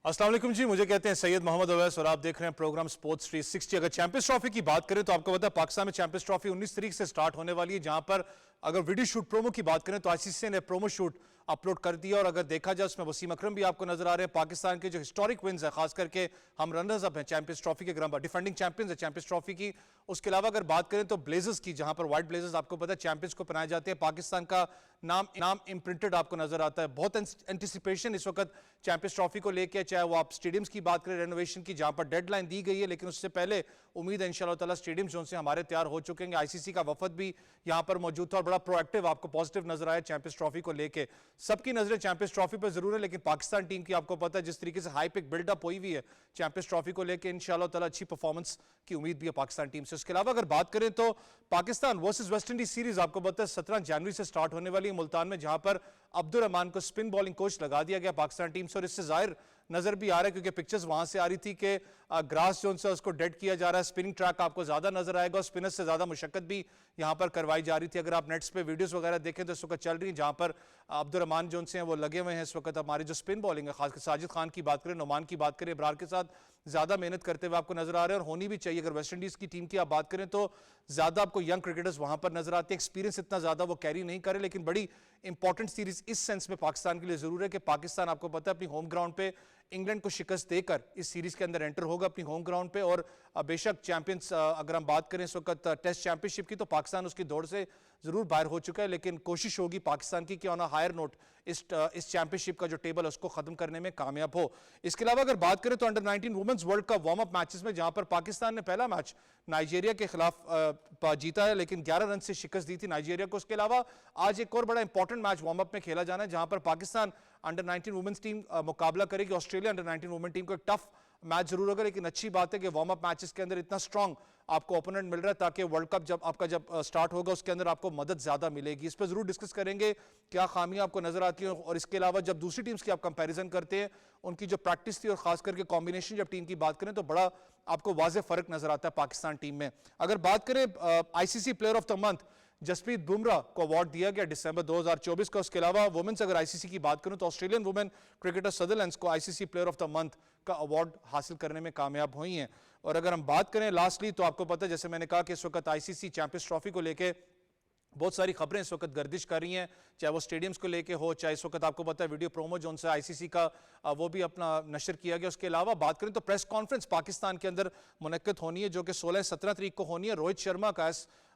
अस्सलाम वालेकुम जी, मुझे कहते हैं सैयद मोहम्मद अवैस और आप देख रहे हैं प्रोग्राम स्पोर्ट्स 360। अगर चैंपियंस ट्रॉफी की बात करें तो आपको पता है पाकिस्तान में चैंपियंस ट्रॉफी 19 तारीख से स्टार्ट होने वाली है, जहां पर अगर वीडियो शूट प्रोमो की बात करें तो आईसीसी ने प्रोमो शूट अपलोड कर दिया और अगर देखा जाए उसमें वसीम अकरम भी आपको नजर आ रहे हैं। पाकिस्तान के जो हिस्टोरिक विन्स है, खास करके हम रनर्स अप हैं चैंपियंस ट्रॉफी के, डिफेंडिंग चैंपियंस है चैंपियंस ट्रॉफी की। उसके अलावा अगर बात करें तो ब्लेजर्स की, जहां पर व्हाइट ब्लेजर्स आपको पता है चैंपियंस को पहनाए जाते हैं, पाकिस्तान का नाम इम्प्रिंटेड आपको नजर आता है। बहुत एंटिसिपेशन इस वक्त चैंपियंस ट्रॉफी को लेकर, चाहे वो आप स्टेडियम्स की बात करें रेनोवेशन की, जहां पर डेडलाइन दी गई है, लेकिन उससे पहले उम्मीद है इंशाल्लाह ताला स्टेडियम जो से हमारे तैयार हो चुके हैं। आईसीसी का वफद भी यहां पर मौजूद था और बड़ा प्रोएक्टिव आपको पॉजिटिव नजर आया चैंपियंस ट्रॉफी को लेकर। सबकी नजरें चैंपियंस ट्रॉफी पर जरूर है, लेकिन पाकिस्तान टीम की आपको पता है जिस तरीके से हाई पिक बिल्डअप हुई हुई है चैंपियंस ट्रॉफी को लेकर, इंशाल्लाह ताला अच्छी परफॉर्मेंस की उम्मीद भी है पाकिस्तान टीम से। उसके अलावा अगर बात करें तो Pakistan versus West Indies series आपको पता है 17 जनवरी से स्टार्ट होने वाली है मुल्तान में, जहां पर अब्दुल रहमान को स्पिन बॉलिंग कोच लगा दिया गया पाकिस्तान टीम से। और इससे जाहिर नजर भी आ रहा है क्योंकि पिक्चर्स वहां से आ रही थी कि ग्रास जोन से उसको डेड किया जा रहा है, स्पिनिंग ट्रैक आपको ज्यादा नजर आएगा और स्पिनर्स से ज्यादा मुशक्कत भी यहां पर करवाई जा रही थी। अगर आप नेट्स पे वीडियोस वगैरह देखें तो इस वक्त चल रही है, जहां पर अब्दुल रहमान जोन से हैं वो लगे हुए हैं इस वक्त। हमारे जो स्पिन बॉलिंग है, खासकर साजिद खान की बात करें, नोमान की बात करें, इब्रार के साथ ज्यादा मेहनत करते हुए आपको नजर आ रहे हैं और होनी भी चाहिए। अगर वेस्ट इंडीज की टीम की आप बात करें तो ज्यादा आपको यंग क्रिकेटर्स वहां पर नजर आते हैं, एक्सपीरियंस इतना ज्यादा वो कैरी नहीं करे, लेकिन बड़ी इंपॉर्टेंट सीरीज इस सेंस में पाकिस्तान के लिए जरूर है कि पाकिस्तान आपको पता है अपनी होम ग्राउंड पे इंग्लैंड को शिकस्त देकर इस सीरीज के अंदर एंटर होगा अपनी होम ग्राउंड पे। और बेशक चैंपियंस अगर हम बात करें इस वक्त टेस्ट चैंपियनशिप की, तो पाकिस्तान उसकी दौड़ से जरूर बाहर हो चुका है, लेकिन कोशिश होगी पाकिस्तान की कि ऑन अ हायर नोट इस चैंपियनशिप का जो टेबल है उसको खत्म करने में कामयाब हो। इसके अलावा अगर बात करें तो under 19 women's world cup warm up matches में, जहां पर पाकिस्तान ने पहला मैच नाइजीरिया के खिलाफ जीता है, लेकिन 11 रन से शिकस्त दी थी नाइजीरिया को। उसके अलावा आज एक और बड़ा इंपॉर्टेंट मैच वार्म अप में खेला जाना है, जहां पर पाकिस्तान अंडर 19 वुमेन्स टीम मुकाबला करेगी ऑस्ट्रेलिया अंडर 19 वुमेन टीम को। एक टफ मैच जरूर होगा, लेकिन अच्छी बात है कि वार्म अप मैचेस के अंदर इतना स्ट्रांग आपको ओपोनेंट मिल रहा है ताकि वर्ल्ड कप जब स्टार्ट होगा उसके अंदर आपको मदद ज्यादा मिलेगी। इस पर जरूर डिस्कस करेंगे क्या खामियां आपको नजर आती हैं, और इसके अलावा जब दूसरी टीम्स की आप कंपैरिजन करते हैं उनकी जो प्रैक्टिस थी और खास करके कॉम्बिनेशन जब टीम की बात करें तो बड़ा आपको वाज़ेह फर्क नजर आता है पाकिस्तान टीम में। अगर बात करें ICC player of the month Jasprit Bumrah को अवार्ड दिया गया दिसंबर 2024 का। उसके अलावा वुमेन्स अगर आईसीसी की बात करूं तो ऑस्ट्रेलियन वुमेन क्रिकेटर सदरलैंड्स को ICC player of the month का अवार्ड हासिल करने में कामयाब हुई हैं। और अगर हम बात करें लास्टली तो आपको पता है जैसे मैंने कहा कि इस वक्त आईसीसी चैंपियंस ट्रॉफी को लेकर बहुत सारी खबरें इस वक्त गर्दिश कर रही हैं, चाहे वो स्टेडियम्स को लेके हो, चाहे इस वक्त आपको पता है वीडियो प्रोमो जोन से आईसीसी का वो भी अपना नशर किया गया। उसके अलावा बात करें तो प्रेस कॉन्फ्रेंस पाकिस्तान के अंदर मुनक्किद होनी है, जो कि 16-17 तारीख को होनी है। रोहित शर्मा का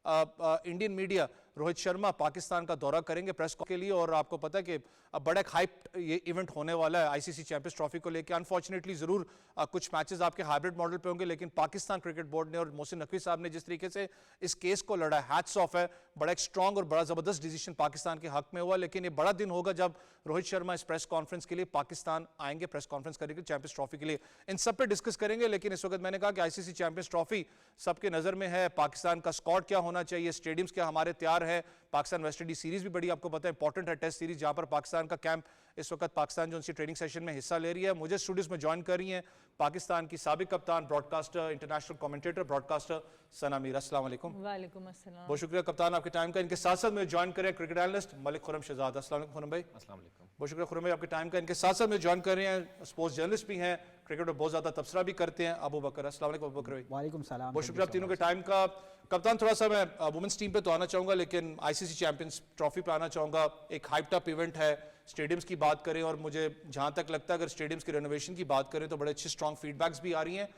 इंडियन मीडिया रोहित शर्मा पाकिस्तान का दौरा करेंगे प्रेस के लिए, और आपको पता है कि बड़ा एक हाइप ये इवेंट होने वाला है आईसीसी चैंपियंस ट्रॉफी को लेकर। अनफॉर्चुनेटली जरूर कुछ मैचेस आपके हाइब्रिड मॉडल पे होंगे, लेकिन पाकिस्तान क्रिकेट बोर्ड ने और मोहसिन नकवी साहब ने जिस तरीके से इस केस को लड़ा, हैट्स ऑफ है। बड़ा एक स्ट्रॉन्ग और बड़ा जबरदस्त डिसीजन पाकिस्तान के हक में हुआ, लेकिन ये बड़ा दिन होगा जब रोहित शर्मा इस प्रेस कॉन्फ्रेंस के लिए पाकिस्तान आएंगे, प्रेस कॉन्फ्रेंस करेंगे चैंपियंस ट्रॉफी के लिए। इन सब पे डिस्कस करेंगे, लेकिन इस वक्त मैंने कहा कि आईसीसी चैंपियंस ट्रॉफी सबके नजर में है। पाकिस्तान का स्क्वाड क्या होना चाहिए, स्टेडियम्स क्या हमारे तैयार है, पाकिस्तान वेस्ट इंडीज सीरीज भी बड़ी आपको पता है इंपॉर्टेंट है टेस्ट सीरीज, जहां पर पाकिस्तान का कैंप इस वक्त पाकिस्तान जो उनकी ट्रेनिंग सेशन में हिस्सा ले रही है। मुझे स्टूडियोज में ज्वाइन कर रही हैं पाकिस्तान की साबिक कप्तान, ब्रॉडकास्टर, इंटरनेशनल कमेंटेटर, ब्रॉडकास्टर सना मीर। अस्सलाम वालेकुम। वालेकुम अस्सलाम। बहुत शुक्रिया कप्तान आपके टाइम का। इनके साथ साथ मुझे ज्वाइन करें क्रिकेट एनालिस्ट मलिक खुरम शहजाद। अस्सलाम वालेकुम खुरम भाई। अस्सलाम वालेकुम। बहुत शुक्रिया खुरम भाई आपके टाइम का। इनके साथ साथ मुझे ज्वाइन कर रहे हैं स्पोर्ट्स जर्नलिस्ट भी हैं, क्रिकेट में बहुत ज्यादा तबसरा भी करते हैं, अबू बकर। अस्सलाम वालेकुम अबू बकर भाई। वालेकुम सलाम। बहुत शुक्रिया आप तीनों के टाइम का। कप्तान थोड़ा सा मैं वुमेन्स टीम पे तो आना चाहूंगा, लेकिन आईसीसी चैंपियंस ट्रॉफी पे आना चाहूंगा। एक हाइप्ड अप इवेंट है, स्टेडियम्स की बात करें, और मुझे जहां तक लगता है अगर स्टेडियम्स की रेनोवेशन की बात करें तो बड़े अच्छे स्ट्रॉन्ग फीडबैक्स भी आ रही हैं,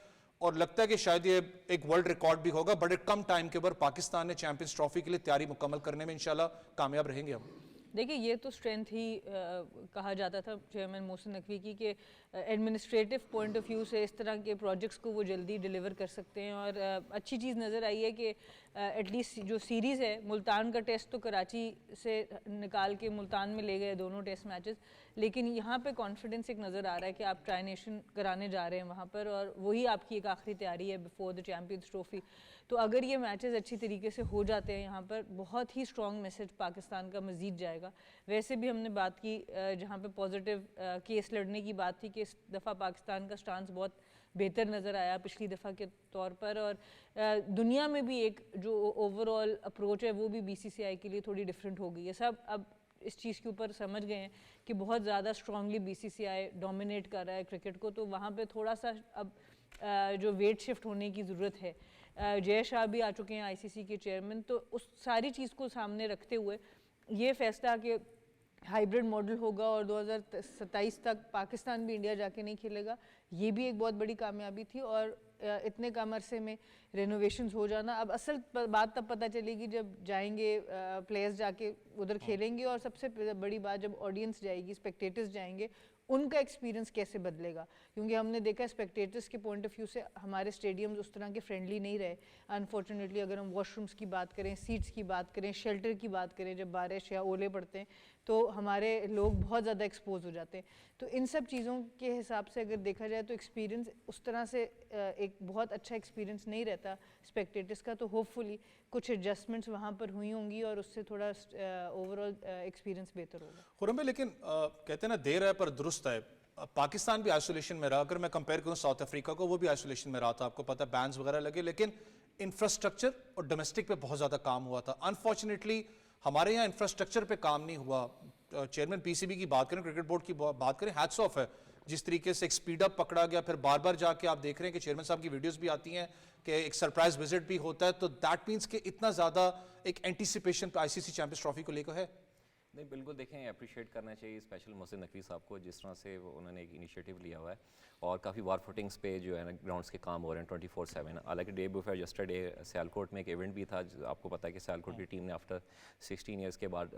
और लगता है कि शायद ये एक वर्ल्ड रिकॉर्ड भी होगा। बड़े कम टाइम के ऊपर पाकिस्तान ने चैंपियंस ट्रॉफी के लिए तैयारी मुकम्मल करने में इंशाल्लाह कामयाब रहेंगे हम। देखिए ये तो स्ट्रेंथ ही कहा जाता था चेयरमैन मोहसिन नकवी की कि एडमिनिस्ट्रेटिव पॉइंट ऑफ व्यू से इस तरह के प्रोजेक्ट्स को वो जल्दी डिलीवर कर सकते हैं। और अच्छी चीज़ नज़र आई है कि एटलीस्ट जो सीरीज़ है, मुल्तान का टेस्ट तो कराची से निकाल के मुल्तान में ले गए दोनों टेस्ट मैचेस, लेकिन यहाँ पे कॉन्फिडेंस एक नज़र आ रहा है कि आप ट्राई नेशन कराने जा रहे हैं वहाँ पर, और वही आपकी एक आखिरी तैयारी है बिफोर द चैम्पियंस ट्रॉफी। तो अगर ये मैचेस अच्छी तरीके से हो जाते हैं यहाँ पर, बहुत ही स्ट्रॉन्ग मैसेज पाकिस्तान का मज़ीद जाएगा। वैसे भी हमने बात की जहाँ पे पॉजिटिव केस लड़ने की बात थी कि इस दफ़ा पाकिस्तान का स्टांस बहुत बेहतर नज़र आया पिछली दफ़ा के तौर पर, और दुनिया में भी एक जो ओवरऑल अप्रोच है वो भी बीसीसीआई के लिए थोड़ी डिफरेंट हो गई है। सब अब इस चीज़ के ऊपर समझ गए हैं कि बहुत ज़्यादा स्ट्रांगली BCCI डोमिनेट कर रहा है क्रिकेट को, तो वहाँ पे थोड़ा सा अब जो वेट शिफ्ट होने की ज़रूरत है। जय शाह भी आ चुके हैं ICC के चेयरमैन, तो उस सारी चीज़ को सामने रखते हुए ये फैसला कि हाइब्रिड मॉडल होगा और 2027 तक पाकिस्तान भी इंडिया जाके नहीं खेलेगा, ये भी एक बहुत बड़ी कामयाबी थी। और इतने कम अरसे में रेनोवेशंस हो जाना, अब असल बात तब पता चलेगी जब जाएंगे प्लेयर्स जाके उधर खेलेंगे, और सबसे बड़ी बात जब ऑडियंस जाएगी, स्पेक्टेटर्स जाएंगे, उनका एक्सपीरियंस कैसे बदलेगा। क्योंकि हमने देखा स्पेक्टेटर्स के पॉइंट ऑफ व्यू से हमारे स्टेडियम्स उस तरह के फ्रेंडली नहीं रहे अनफॉर्चुनेटली। अगर हम वॉशरूम्स की बात करें, सीट्स की बात करें, शेल्टर की बात करें, जब बारिश या ओले पड़ते हैं तो हमारे लोग बहुत ज़्यादा एक्सपोज हो जाते हैं। तो इन सब चीज़ों के हिसाब से अगर देखा जाए तो एक्सपीरियंस उस तरह से एक बहुत अच्छा एक्सपीरियंस नहीं रहता स्पेक्टेटर्स का। तो होपफुली कुछ एडजस्टमेंट्स वहाँ पर हुई होंगी और उससे थोड़ा ओवरऑल एक्सपीरियंस बेहतर होगा। खुरम भाई, लेकिन कहते हैं ना देर है पर दुरुस्त है। पाकिस्तान भी आइसोलेशन में रहा, अगर मैं कंपेयर करूं साउथ अफ्रीका को, वो भी आइसोलेशन में रहा था, आपको पता है बैन्स वगैरह लगे, लेकिन इंफ्रास्ट्रक्चर और डोमेस्टिक पे बहुत ज़्यादा काम हुआ था। अनफॉर्चुनेटली हमारे यहाँ इंफ्रास्ट्रक्चर पे काम नहीं हुआ। चेयरमैन PCB की बात करें, क्रिकेट बोर्ड की बात करें, हैट्स ऑफ है जिस तरीके से एक स्पीड अप पकड़ा गया। फिर बार बार जाके आप देख रहे हैं कि चेयरमैन साहब की वीडियोस भी आती हैं कि एक सरप्राइज विजिट भी होता है, तो दैट मीन्स कि इतना ज़्यादा एक एंटीसिपेशन ICC चैंपियंस ट्रॉफी को लेकर है। नहीं, बिल्कुल देखें, अप्रिशिएट करना चाहिए स्पेशल मोहसिन नकवी साहब को, जिस तरह से उन्होंने एक इनिशिएटिव लिया हुआ है और काफ़ी वार फुटिंग्स पे जो है ना ग्राउंड्स के काम हो रहे हैं 24/7। हालांकि डे बिफोर यस्टरडे सियालकोट में एक इवेंट भी था, आपको पता है कि सियालकोट की टीम ने आफ्टर 16 ईयर्स के बाद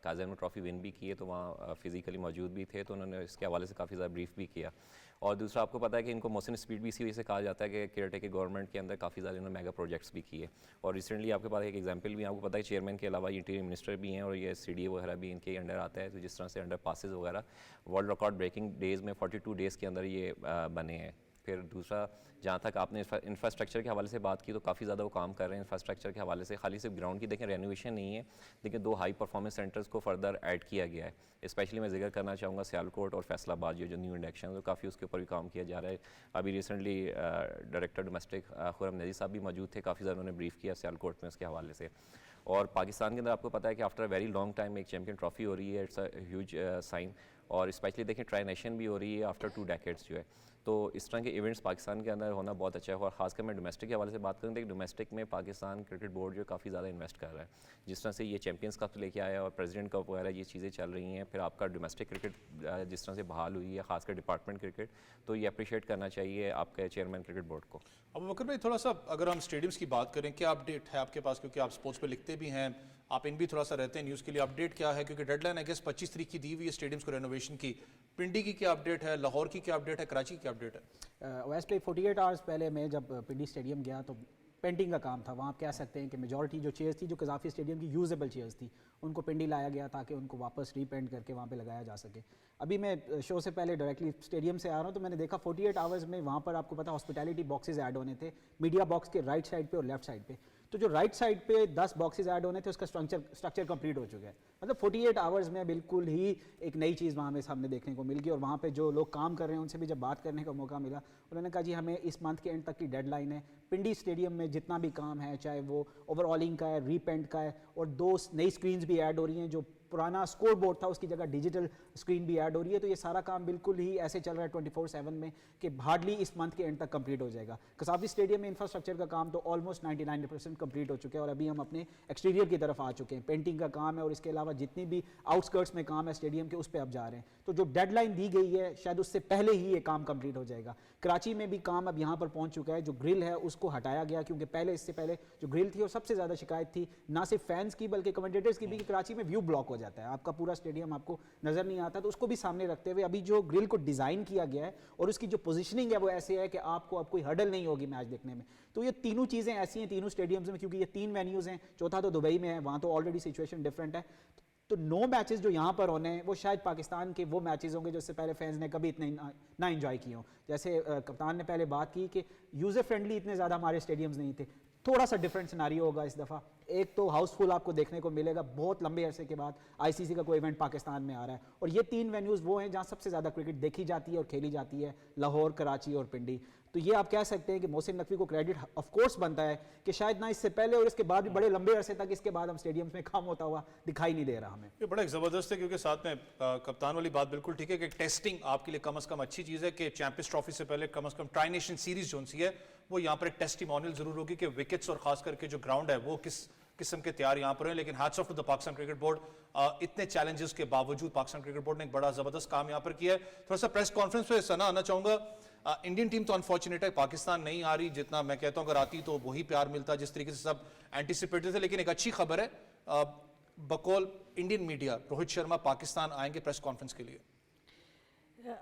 काजन में ट्रॉफी विन भी की है, तो वहाँ फिजिकली मौजूद भी थे, तो उन्होंने इसके हवाले से काफ़ी ज़्यादा ब्रीफ भी किया। और दूसरा आपको पता है कि इनको मोहसिन स्पीड भी इसी वजह से कहा जाता है कि केयर टेकर गवर्नमेंट के अंदर काफ़ी ज़्यादा इन्होंने मेगा प्रोजेक्ट्स भी किए। और रिसेंटली आपके पास एक एग्जांपल भी आपको पता है, चेयरमैन के अलावा इंटीरियर मिनिस्टर भी हैं और ये CDA वगैरह भी इनके अंडर आता है। तो जिस तरह से अंडर पासेस वगैरह वर्ल्ड रिकॉर्ड ब्रेकिंग डेज़ में 42 डेज़ के अंदर ये बने हैं। फिर दूसरा, जहाँ तक आपने इंफ्रास्ट्रक्चर के हवाले से बात की, तो काफ़ी ज़्यादा वो काम कर रहे हैं इंफ्रास्ट्रक्चर के हवाले से। खाली सिर्फ ग्राउंड की देखें रेनोवेशन नहीं है, लेकिन 2 हाई परफॉर्मेंस सेंटर्स को फर्दर ऐड किया गया है। स्पेशली मैं जिक्र करना चाहूँगा सियालकोट और फैसलाबाद, जो न्यू इंडक्शन, तो काफ़ी उसके ऊपर भी काम किया जा रहा है। अभी रिसेंटली डायरेक्टर डोमेस्टिक खुरम नज़ीर साहब भी मौजूद थे, काफ़ी ज़्यादा उन्होंने ब्रीफ किया सियालकोट में उसके हवाले से। और पाकिस्तान के अंदर आपको पता है कि after a very long time एक चैम्पियन ट्रॉफी हो रही है, इट्स अ ह्यूज साइन। और स्पेशली देखें ट्राई नेशन भी हो रही है आफ्टर 2 डेकेड्स जो है। तो इस तरह के इवेंट्स पाकिस्तान के अंदर होना बहुत अच्छा है। और खासकर मैं डोमेस्टिक के हवाले से बात करूँ तो डोमेस्टिक में पाकिस्तान क्रिकेट बोर्ड जो काफ़ी ज़्यादा इन्वेस्ट कर रहा है। जिस तरह से ये चैंपियंस कप लेके आया और प्रेसिडेंट कप वगैरह ये चीज़ें चल रही हैं, फिर आपका डोमेस्टिक क्रिकेट जिस तरह से बहाल हुई है, खासकर डिपार्टमेंट क्रिकेट, तो ये अप्रिशिएट करना चाहिए आपके चेयरमैन क्रिकेट बोर्ड को। अब बकर भाई, थोड़ा सा अगर हम स्टेडियम्स की बात करें, क्या अपडेट है आपके पास, क्योंकि आप स्पोर्ट्स पे लिखते भी हैं, आप इन भी थोड़ा सा रहते हैं न्यूज़ के लिए, अपडेट क्या है? क्योंकि डेडलाइन आई गेस 25 तारीख की दी हुई है स्टेडियम्स को रेनोवेशन की। पिंडी की क्या अपडेट है, लाहौर की क्या अपडेट है, कराची की क्या अपडेट है? वैसे 48 आवर्स पहले मैं जब पिंडी स्टेडियम गया तो पेंटिंग का काम था। वहाँ आप कह सकते हैं कि मेजॉरिटी जो चेयर्स थी, जो कज़ाफ़ी स्टेडियम की यूजेबल चेयर्स थी, उनको पिंडी लाया गया ताकि उनको वापस रीपेंट करके वहाँ पे लगाया जा सके। अभी मैं शो से पहले डायरेक्टली स्टेडियम से आ रहा हूँ, तो मैंने देखा 48 आवर्स में वहाँ पर आपको पता हॉस्पिटैलिटी बॉक्सेस ऐड होने थे, मीडिया बॉक्स के राइट साइड पे और लेफ्ट साइड पे। तो जो राइट साइड पे 10 बॉक्सेस ऐड होने थे, उसका स्ट्रक्चर कंप्लीट हो चुका है। मतलब 48 आवर्स में बिल्कुल ही एक नई चीज़ वहाँ में सामने देखने को मिल गई। और वहाँ पे जो लोग काम कर रहे हैं उनसे भी जब बात करने का मौका मिला, उन्होंने कहा जी हमें इस मंथ के एंड तक की डेडलाइन है, पिंडी स्टेडियम में जितना भी काम है, चाहे वो ओवरऑलिंग का है, रीपेंट का है, और 2 नई स्क्रीन्स भी ऐड हो रही हैं, जो पुराना स्कोर बोर्ड था उसकी जगह डिजिटल स्क्रीन भी ऐड हो रही है। तो ये सारा काम बिल्कुल ही ऐसे चल रहा है 24/7 में कि हार्डली इस मंथ के एंड तक कंप्लीट हो जाएगा। कसाफी स्टेडियम में इंफ्रास्ट्रक्चर का काम तो ऑलमोस्ट 99% कंप्लीट हो चुके हैं और अभी हम अपने एक्सटीरियर की तरफ आ चुके हैं। पेंटिंग का काम है और इसके अलावा जितनी भी आउटस्कर्ट्स में काम है स्टेडियम के, उस पर अब जा रहे हैं। तो जो डेडलाइन दी गई है शायद उससे पहले ही ये काम कंप्लीट हो जाएगा। कराची में भी काम अब यहाँ पर पहुँच चुका है। जो ग्रिल है उसको हटाया गया, क्योंकि पहले इससे पहले जो ग्रिल थी और सबसे ज़्यादा शिकायत थी ना सिर्फ फैंस की बल्कि कमेंटेटर्स की भी, कि कराची में व्यू ब्लॉक हो जाता है, आपका पूरा स्टेडियम आपको नजर नहीं आता। तो उसको भी सामने रखते हुए अभी जो ग्रिल को डिजाइन किया गया है और उसकी जो पोजीशनिंग है वो ऐसे है कि आपको अब कोई हर्डल नहीं होगी मैच देखने में। तो ये तीनों चीजें ऐसी हैं तीनों स्टेडियम्स में, क्योंकि ये 3 वेन्यूज हैं, चौथा तो दुबई में है, वहां तो ऑलरेडी सिचुएशन डिफरेंट है। तो 9 मैचेस जो यहाँ पर होने हैं वो शायद पाकिस्तान के वो मैचेस होंगे जो इससे पहले फैंस ने कभी इतने ना एंजॉय किए हों। जैसे कप्तान ने पहले बात की कि यूजर फ्रेंडली इतने ज़्यादा हमारे स्टेडियम्स नहीं थे। थोड़ा सा डिफरेंट सिनारियो होगा इस दफ़ा। एक तो हाउसफुल आपको देखने को मिलेगा, बहुत लंबे अरसे के बाद आईसीसी का कोई इवेंट पाकिस्तान में आ रहा है। और ये 3 वेन्यूज़ वो हैं जहाँ सबसे ज़्यादा क्रिकेट देखी जाती है और खेली जाती है, लाहौर, कराची और पिंडी। तो ये आप कह सकते हैं कि मोहसिन नकवी को क्रेडिट ऑफ कोर्स बनता है कि शायद ना इससे पहले और इसके बाद भी बड़े लंबे अरसे तक इसके बाद हम स्टेडियम्स में काम होता हुआ दिखाई नहीं दे रहा हमें। ये बड़ा एक ज़बरदस्त है क्योंकि साथ में कप्तान वाली बात बिल्कुल ठीक है कि टेस्टिंग आपके लिए कम से कम अच्छी चीज़ है कि चैंपियंस ट्रॉफी से पहले कम से कम ट्राई नेशन सीरीज जो सी है वो यहाँ पर एक टेस्टिमोनियल जरूर होगी कि विकेट्स और खास करके जो ग्राउंड है वो किस किस्म के तैयार यहाँ पर हैं। लेकिन hats off to the Pakistan cricket board, इतने चैलेंजेस के बावजूद पाकिस्तान क्रिकेट बोर्ड ने एक बड़ा ज़बरदस्त काम यहाँ पर किया है। थोड़ा सा प्रेस कॉन्फ्रेंस पे सना आना चाहूँगा। इंडियन टीम तो अनफॉर्चुनेट है, पाकिस्तान नहीं आ रही, जितना मैं कहता हूँ अगर आती तो वही प्यार मिलता जिस तरीके से सब एंटिसिपेटेड थे। लेकिन एक अच्छी खबर है, बकौल इंडियन मीडिया रोहित शर्मा पाकिस्तान आएंगे प्रेस कॉन्फ्रेंस के लिए।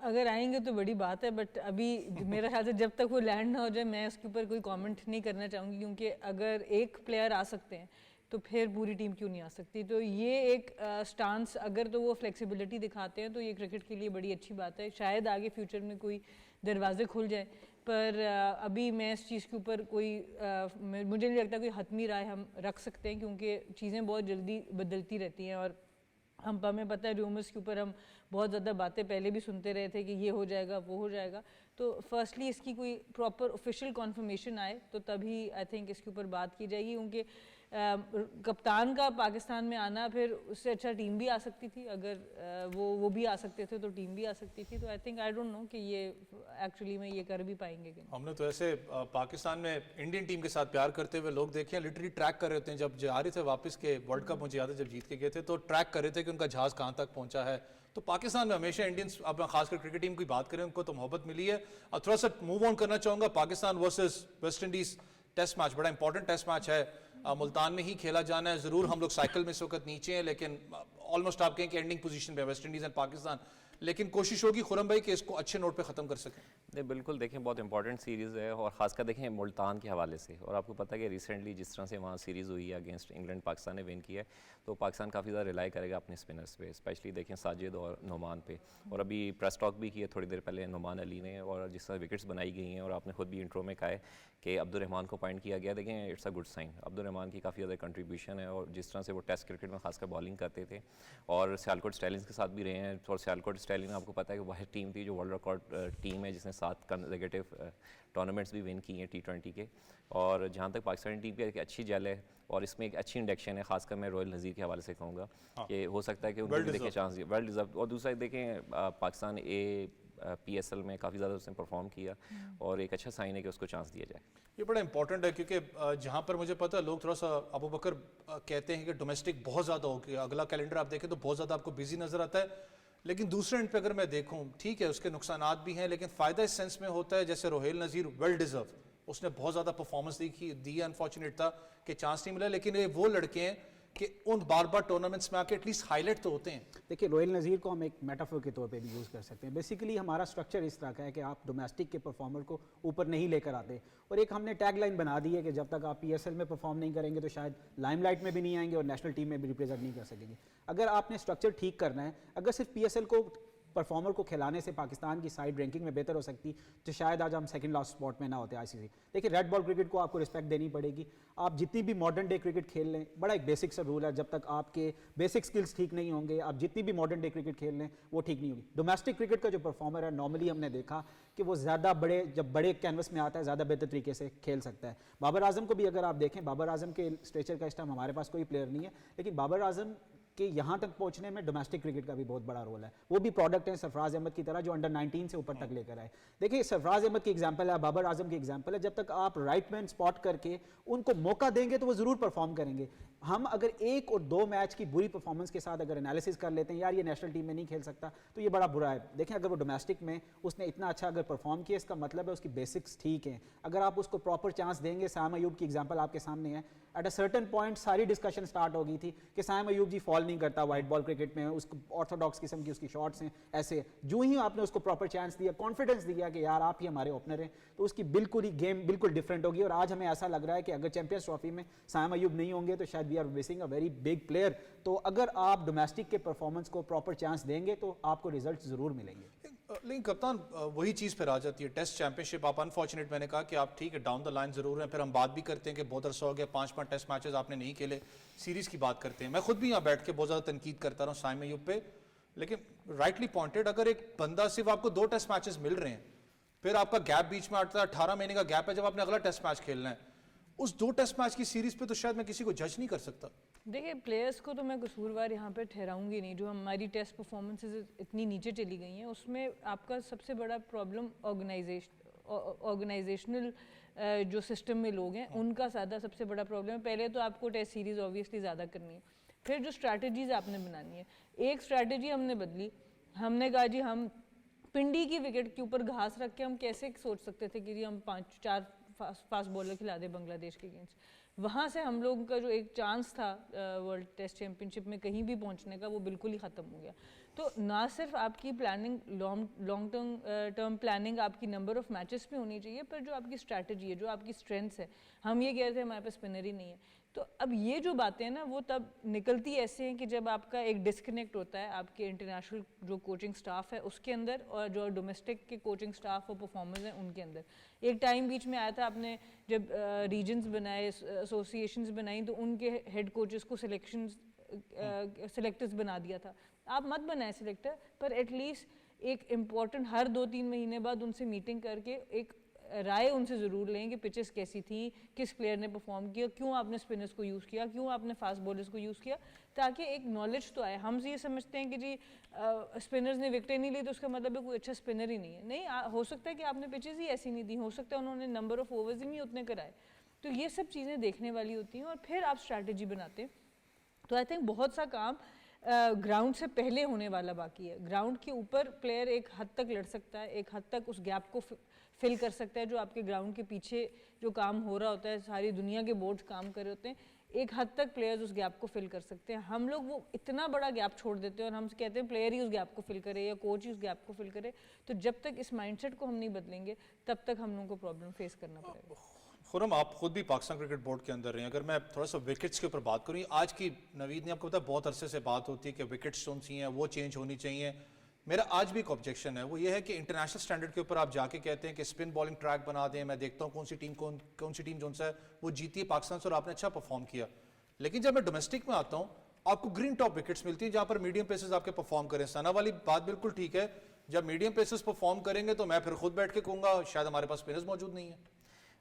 अगर आएंगे तो बड़ी बात है, बट अभी मेरा ख्याल से जब तक वो लैंड ना हो जाए मैं उसके ऊपर कोई कमेंट नहीं करना चाहूँगी, क्योंकि अगर एक प्लेयर आ सकते हैं तो फिर पूरी टीम क्यों नहीं आ सकती। तो ये एक स्टांस, अगर तो वो फ्लेक्सिबिलिटी दिखाते हैं तो ये क्रिकेट के लिए बड़ी अच्छी बात है। शायद आगे फ्यूचर में कोई दरवाजे खुल जाए, पर अभी मैं इस चीज़ के ऊपर कोई मुझे नहीं लगता कोई हतमी राय हम रख सकते हैं, क्योंकि चीज़ें बहुत जल्दी बदलती रहती हैं और हमें पता है रूमर्स के ऊपर हम बहुत ज़्यादा बातें पहले भी सुनते रहे थे कि ये हो जाएगा वो हो जाएगा। तो फर्स्टली इसकी कोई प्रॉपर ऑफिशियल कॉन्फर्मेशन आए तो तभी आई थिंक इसके ऊपर बात की जाएगी, क्योंकि कप्तान का पाकिस्तान में आना, फिर उससे अच्छा टीम भी आ सकती थी। अगर वो भी आ सकते थे तो टीम भी आ सकती थी। तो I think I don't know कि ये एक्चुअली में ये कर भी पाएंगे कि हमने तो ऐसे पाकिस्तान में इंडियन टीम के साथ प्यार करते हुए लोग देखे हैं, लिटरली ट्रैक कर रहे होते हैं। जब जा रहे थे वापस के वर्ल्ड कप, मुझे याद है जब जीत के गए थे तो ट्रैक कर रहे थे कि उनका जहाज कहाँ तक पहुंचा है। तो पाकिस्तान में हमेशा इंडियंस, अब खासकर क्रिकेट टीम की बात करें, उनको तो मोहब्बत मिली है। और थोड़ा सा मूव ऑन करना चाहूँगा, Pakistan versus West Indies test match, बड़ा इंपॉर्टेंट टेस्ट मैच है, मुल्तान में ही खेला जाना है। ज़रूर हम लोग साइकिल में इस वक्त नीचे हैं, लेकिन ऑलमोस्ट आप कहें कि एंडिंग पोजीशन पे वेस्ट इंडीज़ एंड पाकिस्तान, लेकिन कोशिश होगी खुरम भाई कि इसको अच्छे नोट पे ख़त्म कर सकें। नहीं, बिल्कुल देखें, बहुत इंपॉर्टेंट सीरीज़ है और ख़ासकर देखें मुल्तान के हवाले से। और आपको पता है कि रिसेंटली जिस तरह से वहाँ सीरीज़ हुई है अगेंस्ट इंग्लैंड, पाकिस्तान ने विन किया है, तो पाकिस्तान काफ़ी ज़्यादा रिलाई करेगा अपने स्पिनर्स पे, स्पेशली देखें साजिद और नुमान पे। और अभी प्रेस टॉक भी किया थोड़ी देर पहले नुमान अली ने, और जिस तरह विकेट्स बनाई गई हैं, और आपने खुद भी इंट्रो में कहा है कि अब्दुल रहमान को पॉइंट किया गया। देखें, it's a good sign, Abdul Rahman की काफ़ी ज़्यादा कंट्रीब्यूशन है, और जिस तरह से वो टेस्ट क्रिकेट में खासकर बॉलिंग करते थे और सियालकोट स्टाइलिंग्स के साथ भी रहे हैं। और सियालकोट स्टाइलिंग आपको पता है कि वह टीम थी जो वर्ल्ड रिकॉर्ड टीम है जिसने 7 कंसेक्यूटिव टूर्नामेंट्स भी विन की हैं T20 के। और जहाँ तक पाकिस्तानी टीम की एक अच्छी जल है और इसमें एक अच्छी इंडक्शन है, खासकर मैं रॉयल नज़ीर के हवाले से कहूँगा कि हो सकता है कि उनको भी देखें चांस, वेल डिजर्व। और दूसरा देखें, पाकिस्तान PSL में काफ़ी ज़्यादा उसने परफॉर्म किया और एक अच्छा साइन है कि उसको चांस दिया जाए। ये बड़ा इंपॉर्टेंट है क्योंकि जहाँ पर मुझे पता है लोग थोड़ा सा अबू बकर कहते हैं कि डोमेस्टिक बहुत ज़्यादा हो गया, अगला कैलेंडर आप देखें तो बहुत ज़्यादा आपको बिजी नज़र आता है। लेकिन दूसरे एंड पे अगर मैं देखूं, ठीक है उसके नुकसानात भी हैं, लेकिन फ़ायदा इस सेंस में होता है जैसे रोहेल नज़ीर वेल डिज़र्व, उसने बहुत ज़्यादा परफॉर्मेंस दी है, अनफॉर्चुनेट था कि चांस नहीं मिला। लेकिन ये वो लड़के हैं कि उन बार बार टूर्नामेंट्स में आके एटलीस्ट हाईलाइट तो होते हैं। देखिए, रोहिल नज़ीर को हम एक मेटाफोर के तौर पे भी यूज़ कर सकते हैं। बेसिकली हमारा स्ट्रक्चर इस तरह का है कि आप डोमेस्टिक के परफॉर्मर को ऊपर नहीं लेकर आते, और एक हमने टैग लाइन बना दी है कि जब तक आप PSL में परफॉर्म नहीं करेंगे तो शायद लाइमलाइट में भी नहीं आएंगे और नेशनल टीम में भी रिप्रेजेंट नहीं कर सकेंगे। अगर आपने स्ट्रक्चर ठीक करना है, अगर सिर्फ PSL को परफॉर्मर को खिलाने से पाकिस्तान की साइड रैंकिंग में बेहतर हो सकती तो शायद आज हम सेकंड लास्ट स्पॉट में ना होते ICC। देखिए, रेड बॉल क्रिकेट को आपको रिस्पेक्ट देनी पड़ेगी। आप जितनी भी मॉडर्न डे क्रिकेट खेल लें, बड़ा एक बेसिक सा रूल है, जब तक आपके बेसिक स्किल्स ठीक नहीं होंगे, आप जितनी भी मॉडर्न डे क्रिकेट खेल लें वो ठीक नहीं होगी। डोमेस्टिक क्रिकेट का जो परफॉर्मर है, नॉर्मली हमने देखा कि वो ज़्यादा जब बड़े कैनवस में आता है ज़्यादा बेहतर तरीके से खेल सकता है। बाबर आजम को भी अगर आप देखें, बाबर आजम के स्ट्रेचर का इस टाइम हमारे पास कोई प्लेयर नहीं है, लेकिन बाबर आजम कि यहाँ तक पहुँचने में डोमेस्टिक क्रिकेट का भी बहुत बड़ा रोल है। वो भी प्रोडक्ट है सरफराज अहमद की तरह जो अंडर 19 से ऊपर तक लेकर आए। देखिए, सरफराज अहमद की एग्जांपल है, बाबर आजम की एग्जांपल है, जब तक आप राइट मैन स्पॉट करके उनको मौका देंगे तो वो ज़रूर परफॉर्म करेंगे। हम अगर 1 और 2 मैच की बुरी परफॉर्मेंस के साथ अगर एनालिसिस कर लेते हैं, यार ये नेशनल टीम में नहीं खेल सकता, तो ये बड़ा बुरा है। देखें, अगर वो डोमेस्टिक में उसने इतना अच्छा अगर परफॉर्म किया, इसका मतलब है उसकी बेसिक्स ठीक हैं। अगर आप उसको प्रॉपर चांस देंगे, साम अयूब की एग्जांपल आपके सामने है। एट अ सर्टन पॉइंट सारी डिस्कशन स्टार्ट हो गई थी कि साम अयूब जी फॉल नहीं करता वाइट बॉल क्रिकेट में, उसको ऑर्थोडॉक्स किस्म की उसकी शॉट्स हैं ऐसे। जो ही आपने उसको प्रॉपर चांस दिया, कॉन्फिडेंस दिया कि यार आप ही हमारे ओपनर हैं, तो उसकी बिल्कुल ही गेम बिल्कुल डिफरेंट होगी। और आज हमें ऐसा लग रहा है कि अगर चैंपियंस ट्रॉफी में साम अयूब नहीं होंगे तो शायद we are missing a very big player. तो अगर आप डोमेस्टिक के परफॉर्मेंस को प्रॉपर चांस देंगे तो आपको रिजल्ट जरूर मिलेंगे। लेकिन कप्तान वही चीज़ फिर आ जाती है, टेस्ट चैंपियनशिप आप अनफॉर्चुनेट, मैंने कहा कि आप ठीक है डाउन द लाइन ज़रूर हैं, फिर हम बात भी करते हैं कि बहुत अरसा हो गया 5 टेस्ट मैचेस आपने नहीं खेले, सीरीज़ की बात करते हैं। मैं खुद भी यहाँ बैठ के बहुत ज़्यादा तनकीद करता रहा हूँ साइम अयूब पे, लेकिन राइटली पॉइंटेड, अगर एक बंदा सिर्फ आपको 2 टेस्ट मैचेस मिल रहे हैं, फिर आपका गैप बीच में आता है, 18 महीने का गैप है जब आपने अगला टेस्ट मैच खेलना है। उस 2 टेस्ट मैच की सीरीज पे तो शायद मैं किसी को जज नहीं कर सकता। देखिए प्लेयर्स को तो मैं कसूरवार यहाँ पे ठहराऊंगी नहीं, जो हमारी टेस्ट परफॉर्मेंसेज इतनी नीचे चली गई हैं उसमें आपका सबसे बड़ा प्रॉब्लम ऑर्गेनाइजेशनल जो सिस्टम में लोग हैं उनका ज़्यादा सबसे बड़ा प्रॉब्लम है। पहले तो आपको टेस्ट सीरीज़ ऑब्वियसली ज़्यादा करनी है, फिर जो स्ट्रैटेजीज आपने बनानी है। एक स्ट्रैटेजी हमने बदली, हमने कहा जी हम पिंडी की विकेट के ऊपर घास रख के हम कैसे सोच सकते थे कि जी हम 5-4 फास्ट बॉलर खिला दे बांग्लादेश के अगेंस्ट। वहाँ से हम लोगों का जो एक चांस था वर्ल्ड टेस्ट चैम्पियनशिप में कहीं भी पहुँचने का वो बिल्कुल ही ख़त्म हो गया। तो ना सिर्फ आपकी प्लानिंग लॉन्ग टर्म प्लानिंग आपकी नंबर ऑफ मैचेस पे होनी चाहिए, पर जो आपकी स्ट्रैटेजी है, जो आपकी स्ट्रेंथ्स है। हम ये कह रहे थे हमारे पास स्पिनर ही नहीं है, तो अब ये जो बातें हैं ना वो तब निकलती ऐसे हैं कि जब आपका एक डिस्कनेक्ट होता है आपके इंटरनेशनल जो कोचिंग स्टाफ है उसके अंदर और जो डोमेस्टिक के कोचिंग स्टाफ और परफॉर्मर्स हैं उनके अंदर। एक टाइम बीच में आया था, आपने जब रीजन्स बनाए, एसोसिएशंस बनाई, तो उनके हेड कोचेस को सिलेक्टर्स बना दिया था। आप मत बनाए सिलेक्टर, पर एटलीस्ट एक इम्पॉर्टेंट हर 2-3 महीने बाद उनसे मीटिंग करके एक राय उनसे ज़रूर लें कि पिचेस कैसी थी, किस प्लेयर ने परफॉर्म किया, क्यों आपने स्पिनर्स को यूज़ किया, क्यों आपने फास्ट बॉलर्स को यूज़ किया, ताकि एक नॉलेज तो आए। हम ये समझते हैं कि जी स्पिनर्स ने विकेटें नहीं ली तो उसका मतलब है कोई अच्छा स्पिनर ही नहीं है। नहीं, हो सकता है कि आपने पिचेस ही ऐसी नहीं दी, हो सकता है उन्होंने नंबर ऑफ ओवर्स ही नहीं उतने कराए। तो ये सब चीज़ें देखने वाली होती हैं और फिर आप स्ट्रैटेजी बनाते हैं। तो आई थिंक बहुत सा काम ग्राउंड से पहले होने वाला बाकी है। ग्राउंड के ऊपर प्लेयर एक हद तक लड़ सकता है, एक हद तक उस गैप को फिल कर सकता है जो आपके ग्राउंड के पीछे जो काम हो रहा होता है, सारी दुनिया के बोर्ड्स काम कर रहे होते हैं, एक हद तक प्लेयर्स उस गैप को फिल कर सकते हैं। हम लोग वो इतना बड़ा गैप छोड़ देते हैं और हम कहते हैं प्लेयर ही उस गैप को फिल करे या कोच ही उस गैप को फिल करे। तो जब तक इस माइंडसेट को हम नहीं बदलेंगे तब तक हम लोगों को प्रॉब्लम फेस करना पड़ेगा। खुरम, आप खुद भी पाकिस्तान क्रिकेट बोर्ड के अंदर रहे हैं, अगर मैं थोड़ा सा विकेट्स के ऊपर बात करूँ, आज की नवीद ने आपको पता है बहुत अरसे से बात होती है कि विकेट्स कौन सी हैं वो चेंज होनी चाहिए। मेरा आज भी एक ऑब्जेक्शन है, वो ये है कि इंटरनेशनल स्टैंडर्ड के ऊपर आप जाके कहते हैं कि स्पिन बॉलिंग ट्रैक बना दें, मैं देखता हूँ कौन सी टीम जो है वो जीती है पाकिस्तान से और आपने अच्छा परफॉर्म किया। लेकिन जब मैं डोमेस्टिक में आता हूँ आपको ग्रीन टॉप विकेट्स मिलती हैं जहाँ पर मीडियम पेसेस आपके परफॉर्म करें। सना वाली बात बिल्कुल ठीक है, जब मीडियम पेसेस परफॉर्म करेंगे तो मैं फिर खुद बैठ के कहूँगा शायद हमारे पास स्पिनर्स मौजूद नहीं है।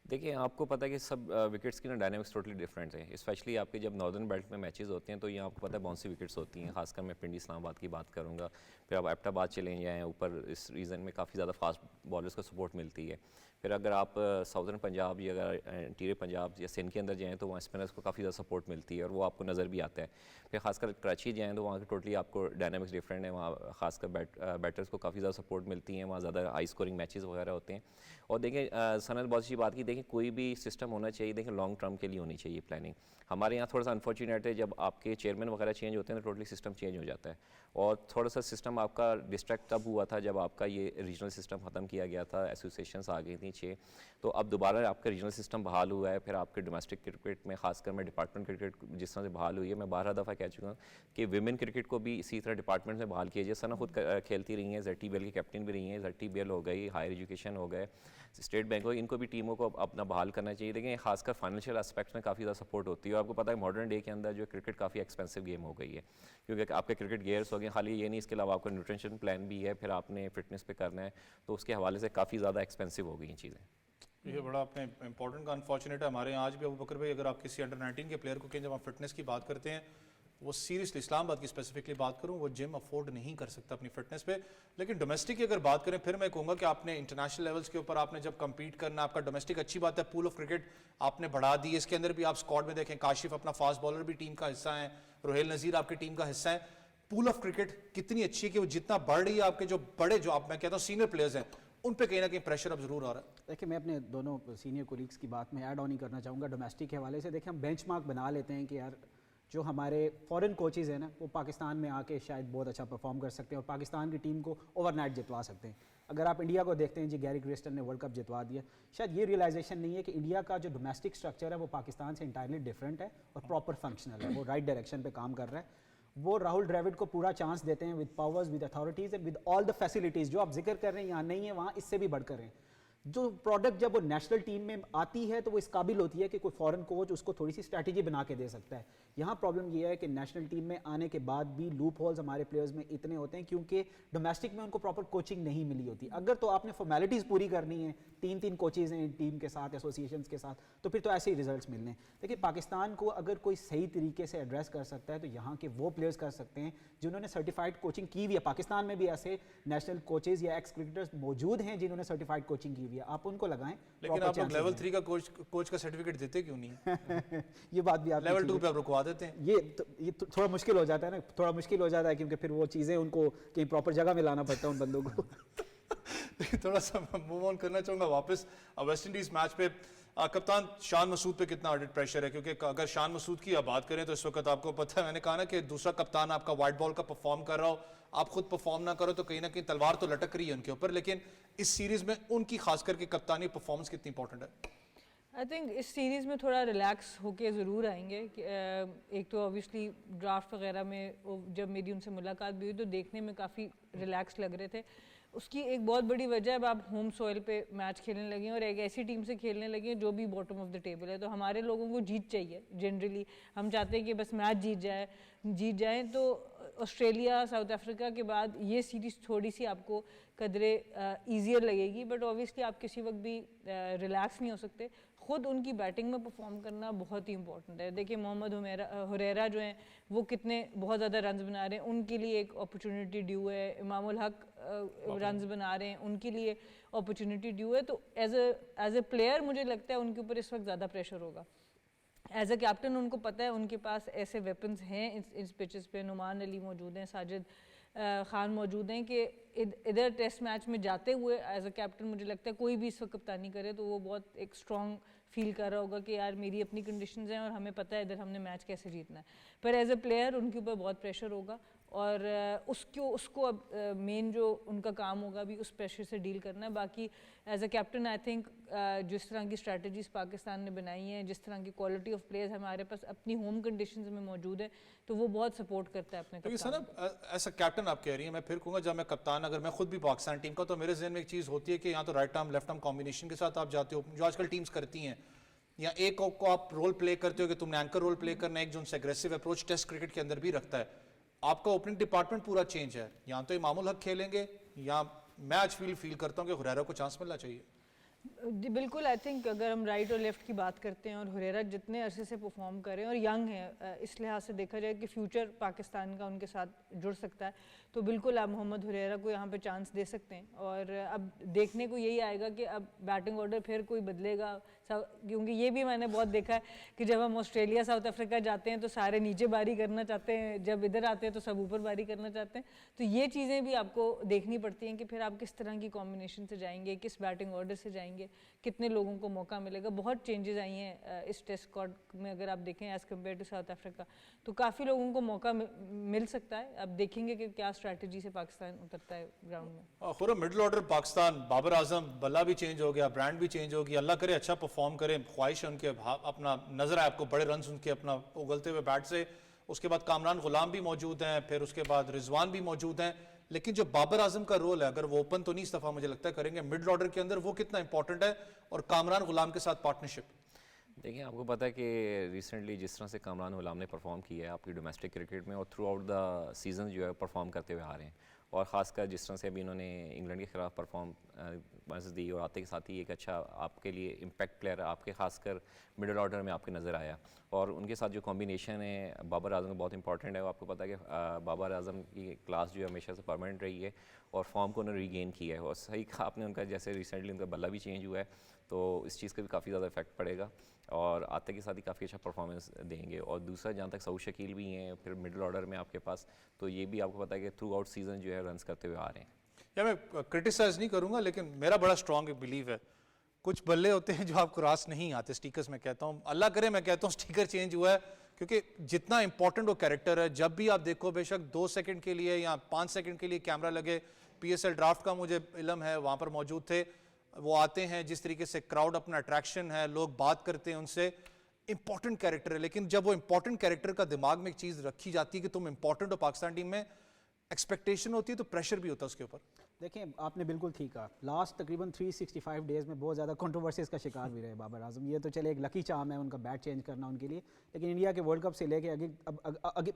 देखिए आपको पता है कि सब विकेट्स की ना डायनामिक्स टोटली डिफरेंट है। स्पेशली आपके जब नॉर्दर्न बेल्ट में मैचेस होते हैं तो यहाँ आपको पता है बाउंसी विकेट्स होती हैं, खासकर मैं पिंडी इस्लामाबाद की बात करूँगा। फिर आप एबटाबाद चले जाएँ ऊपर, इस रीजन में काफ़ी ज़्यादा फास्ट बॉलर्स को सपोर्ट मिलती है। फिर अगर आप साउदर्न पंजाब या अगर इंटीरियर पंजाब या सिंध के अंदर जाएँ तो वहाँ स्पिनर्स को काफ़ी ज़्यादा सपोर्ट मिलती है और वो आपको नज़र भी आता है। फिर खासकर कराची जाएँ तो वहाँ की टोटली आपको डायनामिक्स डिफरेंट है, वहाँ खासकर बैटर्स को काफ़ी ज़्यादा सपोर्ट मिलती है, वहाँ ज़्यादा हाई स्कोरिंग मैचेस वगैरह होते हैं। और देखें सनत बहुत अच्छी बात की, देखें कोई भी सिस्टम होना चाहिए, देखें लॉन्ग टर्म के लिए होनी चाहिए प्लानिंग। हमारे यहाँ थोड़ा सा अनफॉर्चुनेट है, जब आपके चेयरमैन वगैरह चेंज होते हैं तो टोटली सिस्टम चेंज हो जाता है। और थोड़ा सा सिस्टम आपका डिस्ट्रैक्ट तब हुआ था जब आपका ये रीजनल सिस्टम ख़त्म किया गया था, एसोसिएशंस आ गई थी 6, तो अब दोबारा आपका रीजनल सिस्टम बहाल हुआ है। फिर आपके डोमेस्टिक क्रिकेट में खासकर मैं डिपार्टमेंट क्रिकेट जिस तरह से बहाल हुई है, मैं 12 दफ़ा कह चुका हूँ कि विमेन क्रिकेट को भी इसी तरह डिपार्टमेंट में बहाल किया जाए। सना खुद खेलती रही हैं, ZTBL की कैप्टन भी रही हैं, ZTBL हो गई, हायर एजुकेशन हो गए, स्टेट बैंक हो, इनको भी टीमों को अपना बहाल करना चाहिए। देखें खासकर फाइनेंशियल एस्पेक्ट्स में काफ़ी ज़्यादा सपोर्ट होती है। और आपको पता है मॉडर्न डे के अंदर जो क्रिकेट काफ़ी एक्सपेंसिव गेम हो गई है, क्योंकि आपके क्रिकेट गियर्स हो गए, खाली ये नहीं, इसके अलावा आपका न्यूट्रिशन प्लान भी है, फिर आपने फिटनेस पे करना है, तो उसके हवाले से काफ़ी ज़्यादा एक्सपेंसिव हो गई हैं चीज़ें। ये बड़ा अपने इंपॉर्टेंट का अनफॉर्चुनेट है। हमारे यहाँ आज भी अबू बकर भाई, अगर आप किसी अंडर 19 के प्लेयर को कहें जब आप फिटनेस की बात करते हैं, वो सीरियसली इस्लामाबाद की स्पेसिफिकली बात करूं, वो जिम अफोर्ड नहीं कर सकता अपनी फिटनेस पे। लेकिन डोमेस्टिक की अगर बात करें, फिर मैं कहूँगा कि आपने इंटरनेशनल लेवल्स के ऊपर आपने जब कम्पीट करना, आपका डोमेस्टिक अच्छी बात है, पूल ऑफ क्रिकेट आपने बढ़ा दी है। इसके अंदर भी आप स्क्वाड में देखें, काशिफ अपना फास्ट बॉलर भी टीम का हिस्सा है, रोहेल नज़ीर आपकी टीम का हिस्सा है। पूल ऑफ क्रिकेट कितनी अच्छी है कि वो जितना बढ़ रही है, आपके जो बड़े जो आप मैं कहता हूँ सीनियर प्लेयर्स हैं उन पे कहीं ना कहीं प्रेशर अब जरूर आ रहा है। देखिए मैं अपने दोनों सीनियर कोलीग्स की बात में ऐड ऑन ही करना चाहूँगा डोमेस्टिक के हवाले से। देखिए हम बेंचमार्क बना लेते हैं कि यार जो हमारे फॉरेन कोचेज़ हैं ना, वो पाकिस्तान में आके शायद बहुत अच्छा परफॉर्म कर सकते हैं और पाकिस्तान की टीम को ओवरनाइट जितवा सकते हैं। अगर आप इंडिया को देखते हैं, जी गैरी क्रिस्टन ने वर्ल्ड कप जितवा दिया, शायद ये रियलाइजेशन नहीं है कि इंडिया का जो डोमेस्टिक स्ट्रक्चर है वो पाकिस्तान से इंटायरली डिफरेंट है और प्रॉपर फंक्शनल है, वो राइट डायरेक्शन पे काम कर रहा है। वो राहुल द्रविड़ को पूरा चांस देते हैं with powers, with authorities and with all the facilities. जो आप जिक्र कर रहे हैं यहाँ नहीं है, वहाँ इससे भी बढ़कर हैं। जो प्रोडक्ट जब वो नेशनल टीम में आती है तो वो इस काबिल होती है कि कोई फॉरेन कोच उसको थोड़ी सी स्ट्रैटेजी बना के दे सकता है। यहाँ प्रॉब्लम ये है कि नेशनल टीम में आने के बाद भी लूप होल्स हमारे प्लेयर्स में इतने होते हैं क्योंकि डोमेस्टिक में उनको प्रॉपर कोचिंग नहीं मिली होती। अगर तो आपने फॉर्मेलिटीज़ पूरी करनी है, 3-3 कोचेज हैं टीम के साथ, एसोसिएशंस के साथ, तो फिर तो ऐसे ही रिजल्ट्स मिलने हैं। लेकिन पाकिस्तान को अगर कोई सही तरीके से एड्रेस कर सकता है तो यहाँ के वो प्लेयर्स कर सकते हैं जिन्होंने सर्टिफाइड कोचिंग की हुई है। पाकिस्तान में भी ऐसे नेशनल कोचेज या एक्स क्रिकेटर्स मौजूद हैं जिन्होंने सर्टिफाइड कोचिंग की हुई है, आप उनको लगाएं। लेकिन आप लोग लेवल 3 का कोच का सर्टिफिकेट देते क्यों नहीं? ये बात भी आप लेवल 2 पे आप रुकवा देते हैं। ये तो थोड़ा मुश्किल हो जाता है ना, थोड़ा मुश्किल हो जाता है क्योंकि फिर वो चीज़ें उनको कहीं प्रॉपर जगह में लाना पड़ता है उन बंदों को। थोड़ा सा मूव ऑन करना चाहूंगा वापस वेस्ट इंडीज मैच पे। कप्तान शान मसूद पे कितना एडेड प्रेशर है, क्योंकि अगर शान मसूद की आप बात करें तो इस वक्त आपको पता है, मैंने कहा ना कि दूसरा कप्तान आपका वाइट बॉल का परफॉर्म कर रहा हो, आप खुद परफॉर्म ना करो तो कहीं ना कहीं तलवार तो लटक रही है उनके ऊपर। लेकिन इस सीरीज में उनकी खास करके कप्तानी परफॉर्मेंस कितनी इंपॉर्टेंट है? आई थिंक इस सीरीज़ में थोड़ा रिलैक्स होके ज़रूर आएंगे एक तो ऑब्वियसली ड्राफ्ट वगैरह में जब मेरी उनसे मुलाकात भी हुई तो देखने में काफ़ी रिलैक्स लग रहे थे। उसकी एक बहुत बड़ी वजह है, अब आप होम सॉइल पे मैच खेलने लगे हैं और एक ऐसी टीम से खेलने लगे हैं जो भी बॉटम ऑफ द टेबल है। तो हमारे लोगों को जीत चाहिए, जनरली हम चाहते हैं कि बस मैच जीत जाए। तो ऑस्ट्रेलिया, साउथ अफ्रीका के बाद ये सीरीज़ थोड़ी सी आपको कदरे ईजियर लगेगी, बट ऑब्वियसली आप किसी वक्त भी रिलैक्स नहीं हो सकते। खुद उनकी बैटिंग में परफॉर्म करना बहुत ही इंपॉर्टेंट है। देखिए मोहम्मद हुरैरा जो हैं वो कितने बहुत ज़्यादा रन्स बना रहे हैं, उनके लिए एक अपॉर्चुनिटी ड्यू है। इमामुल हक रन्स बना रहे हैं, उनके लिए अपॉर्चुनिटी ड्यू है। तो एज ए प्लेयर मुझे लगता है उनके ऊपर इस वक्त ज़्यादा प्रेशर होगा। एज अ कैप्टन उनको पता है उनके पास ऐसे वेपन्स हैं इस पिचेस पे, नुमान अली मौजूद हैं, साजिद खान मौजूद हैं कि इधर टेस्ट मैच में जाते हुए एज अ कैप्टन मुझे लगता है कोई भी इस वक्त कप्तानी करे तो वो बहुत एक स्ट्रॉन्ग फील कर रहा होगा कि यार मेरी अपनी कंडीशंस हैं और हमें पता है इधर हमने मैच कैसे जीतना है। पर एज अ प्लेयर उनके ऊपर बहुत प्रेशर होगा और उसको अब मेन जो उनका काम होगा भी उस प्रेशर से डील करना है। बाकी as a captain I think जिस तरह की स्ट्रैटेजीज पाकिस्तान ने बनाई हैं, जिस तरह की क्वालिटी ऑफ प्लेयर्स हमारे पास अपनी होम कंडीशंस में मौजूद है, तो वो बहुत सपोर्ट करता है अपने कप्तान को। ऐसा कैप्टन आप कह रही हैं, मैं फिर कहूँगा जब मैं कप्तान, अगर मैं खुद भी पाकिस्तान टीम का, तो मेरे जहन में एक चीज़ होती है कि यहाँ तो right arm left arm combination के साथ आप जाते हो, जो आजकल टीम्स करती हैं, या एक को आप रोल प्ले करते हो कि तुमने एंकर रोल प्ले करना है, एक जो उनसे एग्रेसिव अप्रोच टेस्ट क्रिकेट के अंदर भी रखता है। आपका ओपनिंग डिपार्टमेंट पूरा चेंज है, यहाँ तो इमामुल हक खेलेंगे, या मैच फील करता हूँ कि हुरैरा को चांस मिलना चाहिए। जी बिल्कुल, आई थिंक अगर हम राइट और लेफ्ट की बात करते हैं और हुरैरा जितने अरसे से परफॉर्म कर रहे हैं और यंग है, इस लिहाज से देखा जाए कि फ्यूचर पाकिस्तान का उनके साथ जुड़ सकता है, तो बिल्कुल आप मोहम्मद हुरैरा को यहाँ पे चांस दे सकते हैं। और अब देखने को यही आएगा कि अब बैटिंग ऑर्डर फिर कोई बदलेगा, क्योंकि ये भी मैंने बहुत देखा है कि जब हम ऑस्ट्रेलिया साउथ अफ्रीका जाते हैं तो सारे नीचे बारी करना चाहते हैं, जब इधर आते हैं तो सब ऊपर बारी करना चाहते हैं। तो ये चीज़ें भी आपको देखनी पड़ती हैं कि फिर आप किस तरह की कॉम्बिनेशन से जाएंगे, किस बैटिंग ऑर्डर से जाएंगे, कितने लोगों को मौका मिलेगा। बहुत चेंजेस आई हैं इस टेस्ट स्क्वाड में, अगर आप देखें as compare to South Africa, तो काफ़ी लोगों को मौका मिल सकता है। अब देखेंगे कि क्या स्ट्रैटेजी से पाकिस्तान उतरता है ग्राउंड में। खुरा मिडिल ऑर्डर पाकिस्तान, बाबर आजम, बल्ला भी चेंज हो गया, ब्रांड भी चेंज हो गया, अल्लाह करे अच्छा परफॉर्म करें, ख्वाहिश है उनके, अपना नजर है आपको बड़े रन उनके अपना उगलते हुए बैट से। उसके बाद कामरान गुलाम भी मौजूद हैं, फिर उसके बाद रिजवान भी मौजूद हैं। लेकिन जो बाबर आजम का रोल है, अगर वो ओपन तो नहीं इस दफा मुझे लगता है करेंगे, मिडिल ऑर्डर के अंदर वो कितना इंपॉर्टेंट है, और कामरान गुलाम के साथ पार्टनरशिप? देखिए आपको पता है कि रिसेंटली जिस तरह से कामरान गुलाम ने परफॉर्म किया है आपकी डोमेस्टिक क्रिकेट में और थ्रू आउट द सीज़न जो है परफॉर्म करते हुए आ रहे हैं, और ख़ासकर जिस तरह से अभी इन्होंने इंग्लैंड के खिलाफ परफॉर्मेंस दी और आते के साथ ही एक अच्छा आपके लिए इम्पैक्ट प्लेयर आपके खासकर मिडिल ऑर्डर में आपके नज़र आया। और उनके साथ जो कॉम्बिनेशन है बाबर आजम का बहुत इंपॉर्टेंट है। आपको पता है कि बाबर आजम की क्लास जो है हमेशा से परमानेंट रही है और फॉर्म को उन्होंने रीगेन किया है। और सही कहा आपने, उनका जैसे रिसेंटली उनका बल्ला भी चेंज हुआ है, तो इस चीज़ का भी काफ़ी ज़्यादा इफेक्ट पड़ेगा और आते के साथ ही काफ़ी अच्छा परफॉर्मेंस देंगे। और दूसरा जहाँ तक सऊद शकील भी हैं फिर मिडिल ऑर्डर में आपके पास, तो ये भी आपको पता है कि थ्रू आउट सीज़न जो है रन्स करते हुए आ रहे हैं। या मैं क्रिटिसाइज नहीं करूंगा, लेकिन मेरा बड़ा स्ट्रॉन्ग बिलीव है, कुछ बल्ले होते हैं जो आपको रास नहीं आते स्टिकर्स में। कहता हूँ अल्लाह करे, मैं कहता हूँ स्टिकर चेंज हुआ है, क्योंकि जितना इंपॉर्टेंट वो कैरेक्टर है, जब भी आप देखो बेशक 2 सेकंड के लिए या 5 सेकंड के लिए कैमरा लगे, PSL ड्राफ्ट का मुझे इल्म है वहाँ पर मौजूद थे, वो आते हैं, जिस तरीके से क्राउड अपना अट्रैक्शन है, लोग बात करते हैं उनसे, इंपॉर्टेंट कैरेक्टर है। लेकिन जब वो इंपॉर्टेंट कैरेक्टर का दिमाग में एक चीज़ रखी जाती है कि तुम इंपॉर्टेंट हो पाकिस्तान टीम में, एक्सपेक्टेशन होती है तो प्रेशर भी होता है उसके ऊपर। देखिए आपने बिल्कुल ठीक कहा, लास्ट तकरीबन 365 डेज़ में बहुत ज़्यादा कंट्रोवर्सीज का शिकार भी रहे बाबर आजम। ये तो चले एक लकी चार्म है उनका बैट चेंज करना उनके लिए, लेकिन इंडिया के वर्ल्ड कप से लेके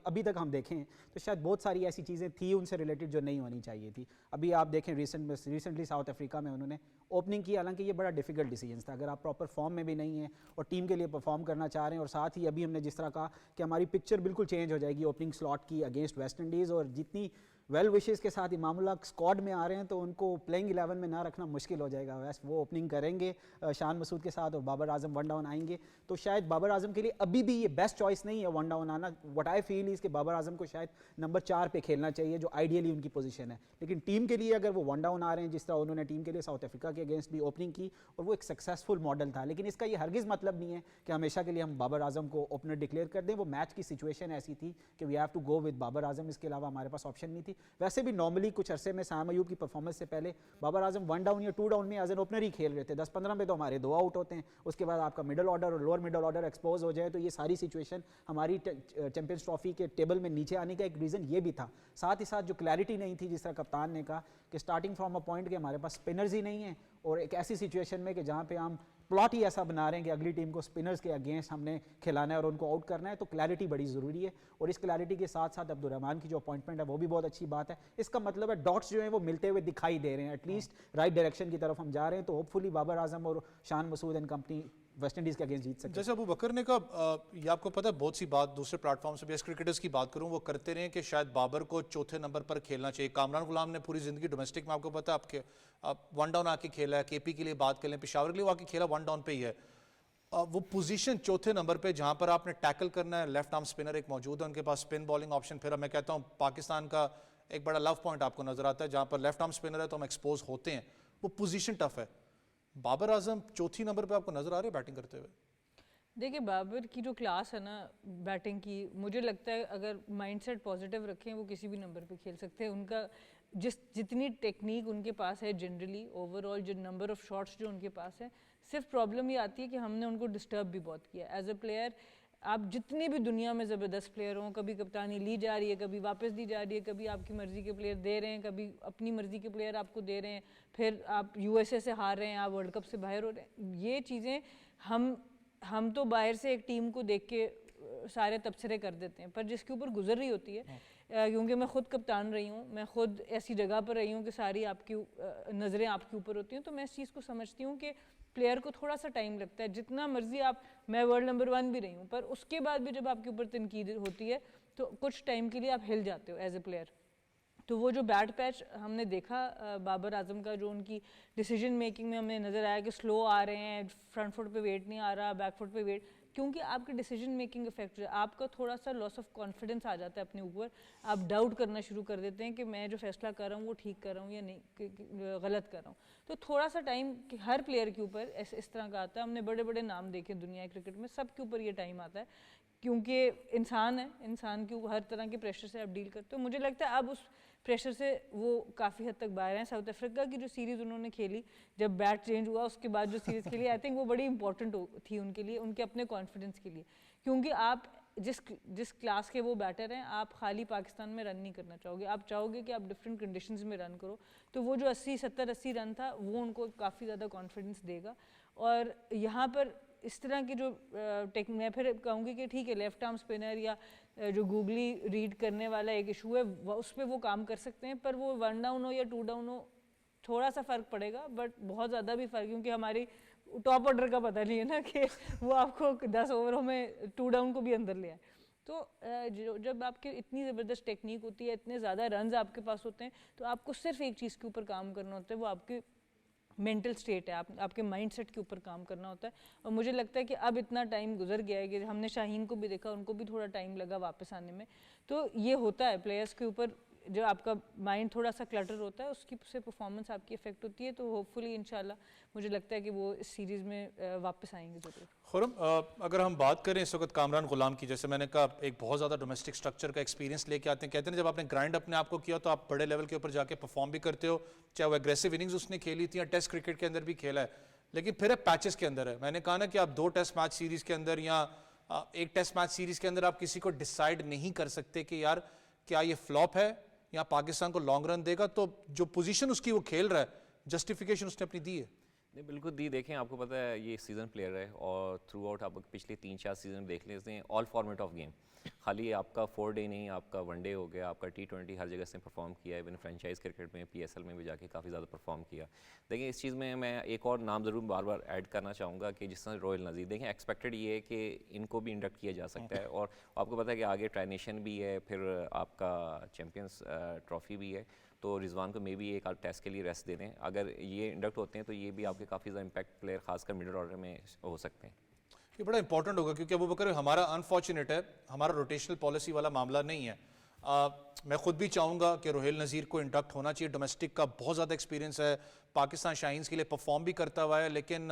अभी तक हम देखें तो शायद बहुत सारी ऐसी चीज़ें थी उनसे रिलेटेड जो नहीं होनी चाहिए थी। अभी आप देखें रिसेंटली साउथ अफ्रीका में उन्होंने ओपनिंग की, हालांकि ये बड़ा डिफिकल्ट डिसीजन था। अगर आप प्रॉपर फॉर्म में भी नहीं हैं और टीम के लिए परफॉर्म करना चाह रहे हैं, और साथ ही अभी हमने जिस तरह कहा कि हमारी पिक्चर बिल्कुल चेंज हो जाएगी ओपनिंग स्लॉट की अगेंस्ट वेस्ट इंडीज़, और जितनी वेल विशेज़ के साथ इमामुल्लाह स्क्वाड में आ रहे हैं तो उनको प्लेइंग 11 में ना रखना मुश्किल हो जाएगा। वैसे वो ओपनिंग करेंगे शान मसूद के साथ और बाबर आजम वन डाउन आएंगे, तो शायद बाबर आजम के लिए अभी भी ये बेस्ट चॉइस नहीं है वन डाउन आना। व्हाट आई फील इज़ कि बाबर आजम को शायद नंबर 4 पे खेलना चाहिए जो आइडियली उनकी पोजीशन है। लेकिन टीम के लिए अगर वो वन डाउन आ रहे हैं, जिस तरह उन्होंने टीम के लिए साउथ अफ्रीका के अगेंस्ट भी ओपनिंग की और वो एक सक्सेसफुल मॉडल था, लेकिन इसका ये हरगिज़ मतलब नहीं है कि हमेशा के लिए हम बाबर आजम को ओपनर डिक्लेयर कर दें। वो मैच की सिचुएशन ऐसी थी कि we have to go with Babar Azam, इसके अलावा हमारे पास ऑप्शन नहीं थी। वैसे भी नॉर्मली कुछ अरसे में साम अयूब की परफॉर्मेंस से पहले बाबर आजम वन डाउन या टू डाउन में एज एन ओपनर ही खेल रहे थे। 10-15 में तो हमारे 2 आउट होते हैं, उसके बाद आपका मिडल ऑर्डर और लोअर मिडल ऑर्डर एक्सपोज हो जाए तो ये सारी सिचुएशन हमारी चैंपियंस ट्रॉफी के टेबल में नीचे आने का एक रीज़न ये भी था। साथ ही साथ जो क्लैरिटी नहीं थी, जिस तरह कप्तान ने कहा कि स्टार्टिंग फ्रॉम अ पॉइंट के हमारे पास स्पिनर्स ही नहीं है, और एक ऐसी सिचुएशन में कि जहाँ पे हम प्लॉट ही ऐसा बना रहे हैं कि अगली टीम को स्पिनर्स के अगेंस्ट हमने खिलाना है और उनको आउट करना है, तो क्लैरिटी बड़ी ज़रूरी है। और इस क्लैरिटी के साथ साथ अब्दुल रहमान की जो अपॉइंटमेंट है वो भी बहुत अच्छी बात है। इसका मतलब है डॉट्स जो हैं वो मिलते हुए दिखाई दे रहे हैं, एटलीस्ट राइट डायरेक्शन की तरफ हम जा रहे हैं। तो होपफुली बाबर आजम और Shan Masood and company West Indies के अगेंस्ट जीत सकते हैं। जैसे अबू बकर ने कहा, ये आपको पता है बहुत सी बात दूसरे प्लेटफॉर्म से भी क्रिकेटर्स की बात करूं वो करते रहे कि शायद बाबर को चौथे नंबर पर खेलना चाहिए। कामरान गुलाम ने पूरी जिंदगी डोमेस्टिक में आपको पता है आप वन डाउन आके खेला है, केपी के लिए बात कर लें, पेशावर के लिए वो आके खेला वन डाउन पे ही है। वो पोजीशन चौथे नंबर पे जहां पर आपने टैकल करना है, लेफ्ट आर्म स्पिनर एक मौजूद है, उनके पास स्पिन बॉलिंग ऑप्शन, फिर मैं कहता हूं पाकिस्तान का एक बड़ा लव पॉइंट आपको नजर आता है जहां पर लेफ्ट आर्म स्पिनर है तो हम एक्सपोज होते हैं, वो पोजीशन टफ है। बाबर आजम चौथी नंबर पे आपको नजर आ रहे हैं बैटिंग करते हुए? देखिए बाबर की जो क्लास है ना बैटिंग की, मुझे लगता है अगर माइंडसेट पॉजिटिव रखें वो किसी भी नंबर पे खेल सकते हैं। उनका जितनी टेक्निक उनके पास है जनरली ओवरऑल, जो नंबर ऑफ शॉट्स जो उनके पास है, सिर्फ प्रॉब्लम ये आती है कि हमने उनको डिस्टर्ब भी बहुत किया एज अ प्लेयर। आप जितने भी दुनिया में ज़बरदस्त प्लेयर हों, कभी कप्तानी ली जा रही है, कभी वापस दी जा रही है, कभी आपकी मर्ज़ी के प्लेयर दे रहे हैं, कभी अपनी मर्ज़ी के प्लेयर आपको दे रहे हैं, फिर आप यूएसए से हार रहे हैं, आप वर्ल्ड कप से बाहर हो रहे हैं। ये चीज़ें हम तो बाहर से एक टीम को देख के सारे तबसरे कर देते हैं, पर जिसके ऊपर गुजर रही होती है, क्योंकि मैं खुद कप्तान रही हूँ, मैं खुद ऐसी जगह पर रही हूँ कि सारी आपकी नज़रें आपके ऊपर होती हैं, तो मैं इस चीज़ को समझती हूँ कि प्लेयर को थोड़ा सा टाइम लगता है। जितना मर्जी मैं वर्ल्ड नंबर 1 भी रही हूँ, पर उसके बाद भी जब आपके ऊपर तनकीद होती है तो कुछ टाइम के लिए आप हिल जाते हो एज ए प्लेयर। तो वो जो बैट पैच हमने देखा बाबर आजम का, जो उनकी डिसीजन मेकिंग में हमें नज़र आया कि स्लो आ रहे हैं, फ्रंट फुट पे वेट नहीं आ रहा, बैक फुट पे वेट, क्योंकि आपकी डिसीजन मेकिंग इफेक्ट है, आपका थोड़ा सा लॉस ऑफ कॉन्फिडेंस आ जाता है अपने ऊपर। आप डाउट करना शुरू कर देते हैं कि मैं जो फैसला कर रहा हूँ वो ठीक कर रहा हूँ या नहीं, गलत कर रहा हूँ। तो थोड़ा सा टाइम हर प्लेयर के ऊपर इस तरह का आता है। हमने बड़े बड़े नाम देखे दुनिया के क्रिकेट में, सब के ऊपर ये टाइम आता है, क्योंकि इंसान है, इंसान के ऊपर हर तरह के प्रेशर से आप डील करते हो। मुझे लगता है अब उस प्रेशर से वो काफ़ी हद तक बाहर हैं। साउथ अफ्रीका की जो सीरीज़ उन्होंने खेली, जब बैट चेंज हुआ उसके बाद जो सीरीज़ खेली, आई थिंक वो बड़ी इंपॉर्टेंट थी उनके लिए, उनके अपने कॉन्फिडेंस के लिए, क्योंकि आप जिस क्लास के वो बैटर हैं, आप खाली पाकिस्तान में रन नहीं करना चाहोगे, आप चाहोगे कि आप डिफरेंट कंडीशंस में रन करो। तो वो जो 80-70-80 रन था वो उनको काफ़ी ज़्यादा कॉन्फिडेंस देगा। और यहाँ पर इस तरह की जो मैं फिर कहूँगी कि ठीक है, लेफ्ट आर्म स्पिनर या जो गूगली रीड करने वाला एक इशू है उस पर वो काम कर सकते हैं, पर वो वन डाउन हो या टू डाउन हो थोड़ा सा फ़र्क पड़ेगा, बट बहुत ज़्यादा भी फ़र्क, क्योंकि हमारी टॉप ऑर्डर का पता नहीं है ना कि वो आपको 10 ओवरों में 2 डाउन को भी अंदर ले आए। तो जब आपके इतनी ज़बरदस्त टेक्निक होती है, इतने ज़्यादा रन्स आपके पास होते हैं, तो आपको सिर्फ एक चीज़ के ऊपर काम करना होता है, वो आपकी मेंटल स्टेट है, आपके माइंडसेट के ऊपर काम करना होता है। और मुझे लगता है कि अब इतना टाइम गुजर गया है कि हमने शाहीन को भी देखा, उनको भी थोड़ा टाइम लगा वापस आने में। तो ये होता है प्लेयर्स के ऊपर, जो आपका माइंड थोड़ा सा क्लटर होता है उसकी से परफॉर्मेंस आपकी इफेक्ट होती है। तो होपफुली इंशाल्लाह मुझे लगता है कि वो इस सीरीज़ में वापस आएंगे ज़रूर। खुरम, अगर हम बात करें इस वक्त कामरान गुलाम की, जैसे मैंने कहा एक बहुत ज़्यादा डोमेस्टिक स्ट्रक्चर का एक्सपीरियंस लेके आते हैं। कहते हैं जब आपने ग्राइंड अपने आप को किया तो आप बड़े लेवल के ऊपर जाके परफॉर्म भी करते हो, चाहे वो एग्रेसिव इनिंग्स उसने खेली थी या टेस्ट क्रिकेट के अंदर भी खेला है, लेकिन फिर पैचेस के अंदर है। मैंने कहा ना कि आप 2 टेस्ट मैच सीरीज़ के अंदर या एक टेस्ट मैच सीरीज़ के अंदर आप किसी को डिसाइड नहीं कर सकते कि यार क्या ये फ्लॉप है या पाकिस्तान को लॉन्ग रन देगा? तो जो पोजीशन उसकी वो खेल रहा है, जस्टिफिकेशन उसने अपनी दी है। नहीं बिल्कुल दी। देखें आपको पता है ये सीज़न प्लेयर है और थ्रू आउट आप पिछले 3-4 सीज़न देख लेते हैं, ऑल फॉर्मेट ऑफ गेम, खाली आपका 4 डे नहीं, आपका 1 डे हो गया, आपका T20 हर जगह से परफॉर्म किया है, इवन फ्रेंचाइज क्रिकेट में PSL में भी जाके काफ़ी ज़्यादा परफॉर्म किया। देखिए इस चीज़ में मैं एक और नाम ज़रूर बार बार ऐड करना चाहूँगा कि जिस तरह रोयल नज़ीर, देखें एक्सपेक्टेड ये है कि इनको भी इंडक्ट किया जा सकता है और आपको पता है कि आगे ट्राई नेशन भी है, फिर आपका चैम्पियंस ट्रॉफी भी है, तो रिजवान को मे भी एक टेस्ट के लिए रेस्ट दे दें। अगर ये इंडक्ट होते हैं तो ये भी आपके काफ़ी ज़्यादा इम्पैक्ट प्लेयर खासकर मिडिल ऑर्डर में हो सकते हैं। ये बड़ा इंपॉर्टेंट होगा क्योंकि अबू बकर हमारा अनफॉर्चुनेट है, हमारा रोटेशनल पॉलिसी वाला मामला नहीं है। मैं खुद भी चाहूँगा कि रोहेल नज़ीर को इंडक्ट होना चाहिए। डोमेस्टिक का बहुत ज़्यादा एक्सपीरियंस है, पाकिस्तान शाहीन्स के लिए परफॉर्म भी करता हुआ है, लेकिन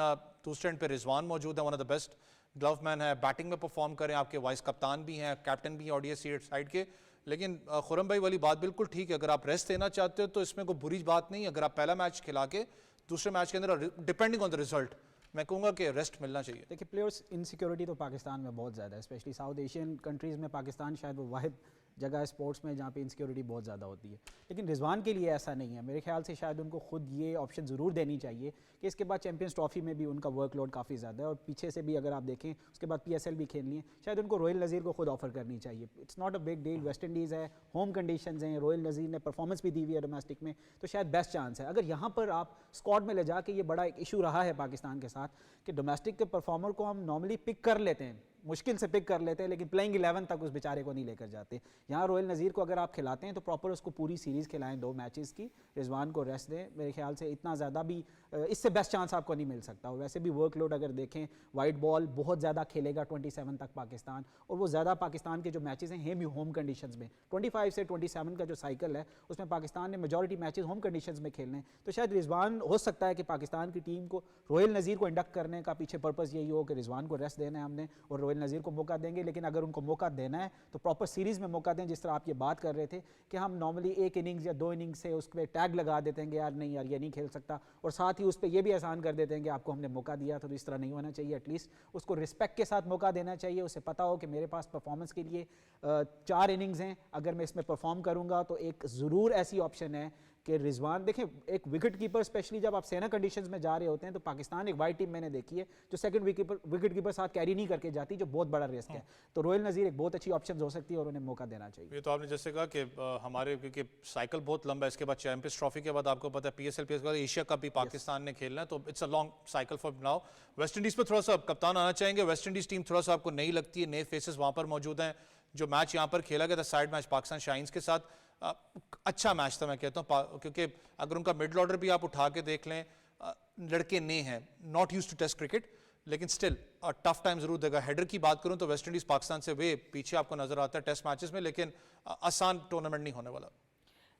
दूसरे एंड पे रिजवान मौजूद है, one of the best glove man है, बैटिंग में परफॉर्म करें, आपके वाइस कप्तान भी हैं, कैप्टन भी हैं ODI साइड के। लेकिन खुरम भाई वाली बात बिल्कुल ठीक है, अगर आप रेस्ट देना चाहते हो तो इसमें कोई बुरी बात नहीं है। अगर आप पहला मैच खिला के दूसरे मैच के अंदर डिपेंडिंग ऑन द रिजल्ट, मैं कहूँगा कि रेस्ट मिलना चाहिए। देखिए प्लेयर्स इनसिक्योरिटी तो पाकिस्तान में बहुत ज़्यादा है, स्पेशली साउथ एशियन कंट्रीज़ में पाकिस्तान शायद वो वाहिद जगह है स्पोर्ट्स में जहाँ पे इनसिक्योरिटी बहुत ज़्यादा होती है। लेकिन रिजवान के लिए ऐसा नहीं है, मेरे ख्याल से शायद उनको खुद ये ऑप्शन ज़रूर देनी चाहिए कि इसके बाद चैंपियंस ट्रॉफी में भी उनका वर्कलोड काफ़ी ज़्यादा है और पीछे से भी अगर आप देखें उसके बाद PSL भी खेलनी है, शायद उनको रोहिल नज़ीर को खुद ऑफर करनी चाहिए। It's not a big deal, West Indies है, होम कंडीशंस हैं, रोहिल नज़ीर ने परफॉर्मेंस भी दी हुई है डोमेस्टिक में, तो शायद बेस्ट चांस है। अगर यहाँ पर आप स्क्वाड में ले जाके, ये बड़ा एक इशू रहा है पाकिस्तान के साथ कि डोमेस्टिक के परफॉर्मर को हम नॉर्मली पिक कर लेते हैं, मुश्किल से पिक कर लेते हैं, लेकिन प्लेइंग 11 तक उस बेचारे को नहीं लेकर जाते। यहाँ रोहिल नज़ीर को अगर आप खिलाते हैं तो प्रॉपर उसको पूरी सीरीज़ खिलाएं 2 मैचेस की, रिजवान को रेस्ट दें। मेरे ख्याल से इतना ज़्यादा भी इससे बेस्ट चांस आपको नहीं मिल सकता। और वैसे भी वर्कलोड अगर देखें, वाइट बॉल बहुत ज़्यादा खेलेगा 27 तक पाकिस्तान, और वो ज़्यादा पाकिस्तान के जो मैचेस हैं भी होम कंडीशंस में, 25 से 27 का जो साइकिल है उसमें पाकिस्तान ने मेजॉरिटी मैचेस होम कंडीशंस में खेलने हैं। तो शायद रिजवान, हो सकता है कि पाकिस्तान की टीम को रोहिल नज़ीर को इंडक्ट करने का पीछे पर्पज़ यही हो कि रिजवान को रेस्ट देना है हमने और रोहिल नज़ीर को मौका देंगे। लेकिन अगर उनको मौका देना है तो प्रॉपर सीरीज़ में मौका दें, जिस तरह आप ये बात कर रहे थे कि हम नॉर्मली 1 इनिंग्स या 2 इनिंग्स से उस पर टैग लगा देते हैं कि यार नहीं यार ये नहीं खेल सकता, और साथ ही उस पर ये भी आसान कर देते हैं कि आपको हमने मौका दिया था, तो इस तरह नहीं होना चाहिए। एटलीस्ट उसको रिस्पेक्ट के साथ मौका देना चाहिए, उसे पता हो कि मेरे पास परफॉर्मेंस के लिए 4 इनिंग्स हैं, अगर मैं इसमें परफॉर्म करूँगा तो एक ज़रूर ऐसी ऑप्शन है कि रिजवान, देखें एक विकेट कीपर स्पेशली जब आप सेना कंडीशंस में जा रहे होते हैं तो पाकिस्तान एक वाइट टीम मैंने देखी है जो सेकंड विकेट कीपर साथ कैरी नहीं करके जाती, जो बहुत बड़ा रिस्क है। तो रोहिल नज़ीर एक बहुत अच्छी ऑप्शन हो सकती है और उन्हें मौका देना चाहिए। ये तो आपने जैसे कहा कि हमारे क्योंकि साइकिल बहुत लंबा है, इसके बाद चैंपियंस ट्रॉफी के बाद आपको पता है PSL के बाद एशिया कप भी पाकिस्तान ने खेलना है, तो it's a long cycle for now. West Indies पर थोड़ा सा कप्तान आना चाहेंगे। वेस्ट इंडीज़ टीम थोड़ा सा आपको नई लगती है, नए फेसेस वहाँ पर मौजूद हैं। जो मैच यहाँ पर खेला गया था साइड मैच पाकिस्तान शाहीन्स के साथ, अच्छा मैच था मैं कहता हूँ, क्योंकि अगर उनका मिडल ऑर्डर भी आप उठा के देख लें, लड़के नए हैं, not used to test cricket, लेकिन स्टिल टफ टाइम जरूर देगा। हेडर की बात करूं तो वेस्ट इंडीज पाकिस्तान से वे पीछे आपको नजर आता है टेस्ट मैचेस में, लेकिन आसान टूर्नामेंट नहीं होने वाला।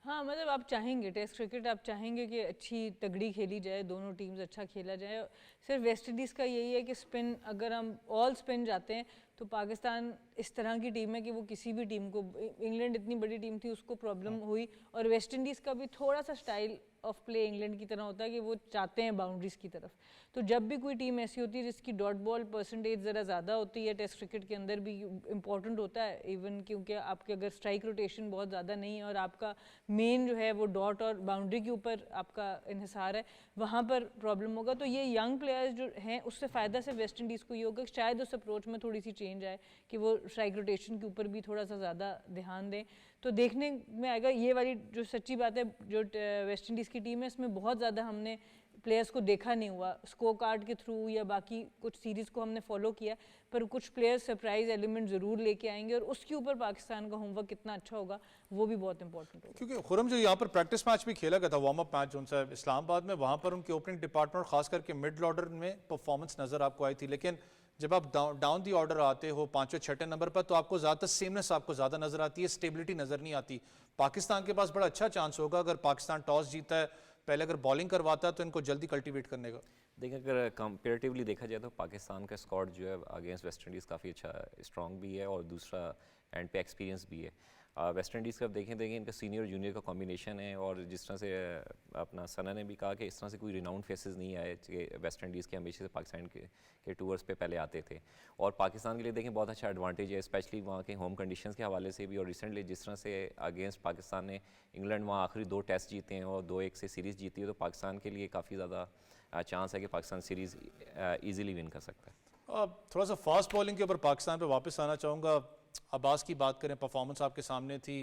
हाँ मतलब आप चाहेंगे टेस्ट क्रिकेट, आप चाहेंगे कि अच्छी तगड़ी खेली जाए, दोनों टीम्स अच्छा खेला जाए। सिर्फ वेस्ट इंडीज़ का यही है कि स्पिन, अगर हम ऑल स्पिन जाते हैं तो पाकिस्तान इस तरह की टीम है कि वो किसी भी टीम को, इंग्लैंड इतनी बड़ी टीम थी उसको प्रॉब्लम हुई, और वेस्ट इंडीज़ का भी थोड़ा सा स्टाइल ऑफ प्ले इंग्लैंड की तरह होता है कि वो चाहते हैं बाउंड्रीज़ की तरफ। तो जब भी कोई टीम ऐसी होती है जिसकी डॉट बॉल परसेंटेज ज़रा ज़्यादा होती है, टेस्ट क्रिकेट के अंदर भी इंपॉर्टेंट होता है इवन, क्योंकि आपके अगर स्ट्राइक रोटेशन बहुत ज़्यादा नहीं है और आपका मेन जो है वो डॉट और बाउंड्री के ऊपर आपका इन्हिसार है, वहाँ पर प्रॉब्लम होगा। तो ये यंग प्लेयर्स जो हैं उससे फ़ायदा से वेस्ट इंडीज़ को ये होगा कि शायद उस अप्रोच में थोड़ी सी चेंज आए कि वो स्ट्राइक रोटेशन के ऊपर भी थोड़ा सा ज़्यादा ध्यान दें, तो देखने में आएगा। ये वाली जो सच्ची बात है, जो वेस्ट इंडीज़ की टीम है इसमें बहुत ज़्यादा हमने प्लेयर्स को देखा नहीं हुआ स्कोर कार्ड के थ्रू या बाकी कुछ सीरीज़ को हमने फॉलो किया, पर कुछ प्लेयर्स सरप्राइज एलिमेंट ज़रूर लेके आएंगे और उसके ऊपर पाकिस्तान का होमवर्क कितना अच्छा होगा वो भी बहुत इंपॉर्टेंट होगा। क्योंकि खुरम जो यहाँ पर प्रैक्टिस मैच भी खेला गया था, वार्म अप मैच जो उनसे इस्लामाबाद में, वहाँ पर उनके ओपनिंग डिपार्टमेंट खास करके मिडल ऑर्डर में परफॉर्मेंस नज़र आपको आई थी, लेकिन जब आप डाउन दी ऑर्डर आते हो 5वें 6ठे नंबर पर तो आपको ज़्यादातर सेमनेस आपको ज़्यादा नजर आती है, स्टेबिलिटी नज़र नहीं आती। पाकिस्तान के पास बड़ा अच्छा चांस होगा अगर पाकिस्तान टॉस जीता है, पहले अगर बॉलिंग करवाता है तो इनको जल्दी कल्टीवेट करने का। देखिए अगर कंपेरेटिवली देखा जाए तो पाकिस्तान का स्क्वाड जो है अगेंस्ट वेस्ट इंडीज़ काफ़ी अच्छा स्ट्रॉन्ग भी है और दूसरा एंड पे एक्सपीरियंस भी है। वेस्ट इंडीज़ का आप देखें इनका सीनियर और जूनियर का कॉम्बिनेशन है, और जिस तरह से अपना सना ने भी कहा कि इस तरह से कोई रिनाउंड फेसेस नहीं आए कि वेस्ट इंडीज़ के हमेशा से पाकिस्तान के टूर्स पे पहले आते थे। और पाकिस्तान के लिए देखें बहुत अच्छा एडवांटेज है, स्पेशली वहाँ के होम कंडीशंस के हवाले से भी। और रिसेंटली जिस तरह से अगेंस्ट पाकिस्तान ने इंग्लैंड वहाँ आखिरी 2 टेस्ट जीते हैं और 2-1 से सीरीज़ जीती है, तो पाकिस्तान के लिए काफ़ी ज़्यादा चांस है कि पाकिस्तान सीरीज़ ईजिली विन कर सकता है। थोड़ा सा फास्ट बॉलिंग के ऊपर पाकिस्तान पे वापस आना चाहूँगा। अब्बास की बात करें, परफॉर्मेंस आपके सामने थी।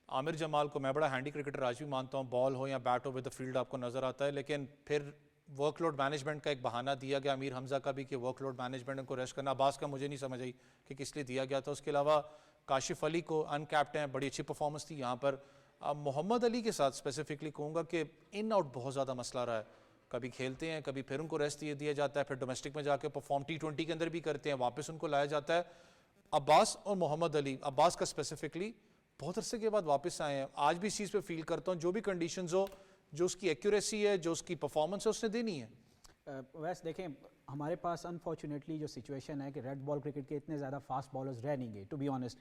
आमिर जमाल को मैं बड़ा हैंडी क्रिकेटर आज भी मानता हूँ, बॉल हो या बैट हो विद द फील्ड आपको नज़र आता है, लेकिन फिर वर्कलोड मैनेजमेंट का एक बहाना दिया गया अमीर हमजा का भी कि वर्कलोड मैनेजमेंट को रेस्ट करना। अब्बास का मुझे नहीं समझ आई कि किस लिए दिया गया था। उसके अलावा काशिफ अली को अनकैप्ट हैं, बड़ी अच्छी परफॉर्मेंस थी यहाँ पर। मोहम्मद अली के साथ स्पेसिफिकली कहूँगा कि इन आउट बहुत ज़्यादा मसला रहा है, कभी खेलते हैं कभी फिर उनको रेस्ट दिया जाता है, फिर डोमेस्टिक में जाके परफॉर्म T20 के अंदर भी करते हैं, वापस उनको लाया जाता है। अब्बास और मोहम्मद अली, अब्बास का स्पेसिफिकली बहुत अरसे के बाद वापस आए हैं। आज भी इस चीज़ पे फील करता हूँ जो भी कंडीशंस हो, जो उसकी एक्यूरेसी है, जो उसकी परफॉर्मेंस है, उसने देनी है। वैसे देखें हमारे पास अनफॉर्चुनेटली जो सिचुएशन है कि रेड बॉल क्रिकेट के इतने ज़्यादा फास्ट बॉलर्स रह नहीं गए टू बी ऑनेस्ट।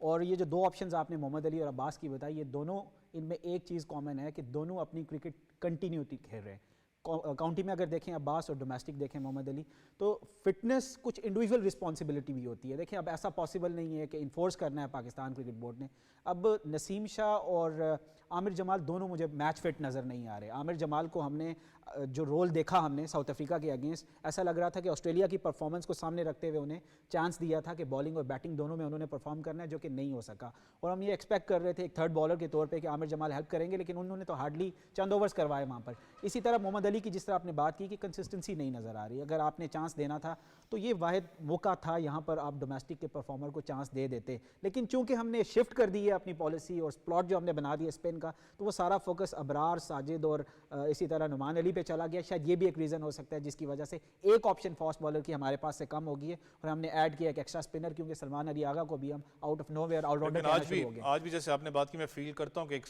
और ये जो 2 ऑप्शंस आपने मोहम्मद अली और अब्बास की बताई, ये दोनों इनमें एक चीज़ कॉमन है कि दोनों अपनी क्रिकेट कंटिन्यूटी खेल रहे हैं। काउंटी में अगर देखें अब्बास और डोमेस्टिक देखें मोहम्मद अली, तो फिटनेस कुछ इंडिविजुअल रिस्पॉन्सिबिलिटी भी होती है। देखिए अब ऐसा पॉसिबल नहीं है कि इन्फोर्स करना है पाकिस्तान क्रिकेट बोर्ड ने। अब नसीम शाह और आमिर जमाल दोनों मुझे मैच फिट नज़र नहीं आ रहे। आमिर जमाल को हमने जो रोल देखा हमने साउथ अफ्रीका के अगेंस्ट, ऐसा लग रहा था कि ऑस्ट्रेलिया की परफॉर्मेंस को सामने रखते हुए उन्हें चांस दिया था कि बॉलिंग और बैटिंग दोनों में उन्होंने परफॉर्म करना है, जो कि नहीं हो सका। और हम ये एक्सपेक्ट कर रहे थे एक थर्ड बॉलर के तौर पे कि आमिर जमाल हेल्प करेंगे, लेकिन उन्होंने तो हार्डली चंद ओवर्स करवाए वहाँ पर। इसी तरह मोहम्मद अली की जिस तरह आपने बात की कि कंसिस्टेंसी नहीं नज़र आ रही, अगर आपने चांस देना था तो ये वाहिद मौका था यहाँ पर आप डोमेस्टिक के परफॉर्मर को चांस दे देते। लेकिन चूंकि हमने शिफ्ट कर दी है अपनी पॉलिसी और प्लॉट जो हमने बना दिया स्पिन का, तो वो सारा फोकस अबरार, साजिद और इसी तरह नुमान अली पे चला गया। शायद ये भी एक रीज़न हो सकता है जिसकी वजह से एक ऑप्शन फास्ट बॉलर की हमारे पास से कम हो गई है और हमने ऐड किया एक एक्स्ट्रा स्पिनर, क्योंकि सलमान अली आगा को भी हम आउट ऑफ नोवेयर ऑलराउंडर आज भी जैसे आपने बात की, मैं फील करता हूँ कि एक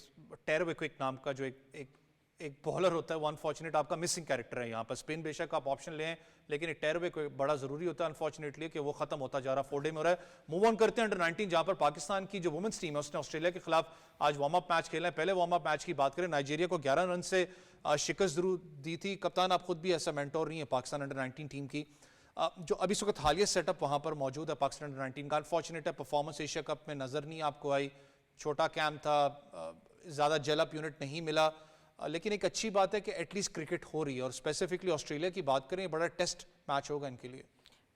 टेरो क्विक नाम का जो एक बॉलर होता है, वो अनफॉर्चुनेट आपका मिसिंग कैरेक्टर है यहाँ पर। स्पिन बेशक आप ऑप्शन लें, लेकिन एक टेरो बड़ा जरूरी होता है अनफॉर्चुनेटली कि वो खत्म होता जा रहा, 4 डे में हो रहा है। मूव ऑन करते हैं अंडर 19, जहाँ पर पाकिस्तान की जो वुमेन्स टीम है उसने ऑस्ट्रेलिया के खिलाफ आज वार्म अप मैच खेला है। पहले वार्म अप मैच की बात करें, नाइजीरिया को 11 रन से शिकस्त जरूर दी थी। कप्तान आप खुद भी ऐसा मेंटोर नहीं है पाकिस्तान अंडर 19 टीम की, जो अभी इस वक्त हालिया सेटअप वहाँ पर मौजूद है पाकिस्तान अंडर 19 का। अनफॉर्चुनेट है परफॉर्मेंस एशिया कप में नज़र नहीं आपको आई, छोटा कैंप था, ज़्यादा जेलअप यूनिट नहीं मिला, लेकिन एक अच्छी बात है कि एटलीस्ट क्रिकेट हो रही है। और स्पेसिफिकली ऑस्ट्रेलिया की बात करें, बड़ा टेस्ट मैच होगा इनके लिए।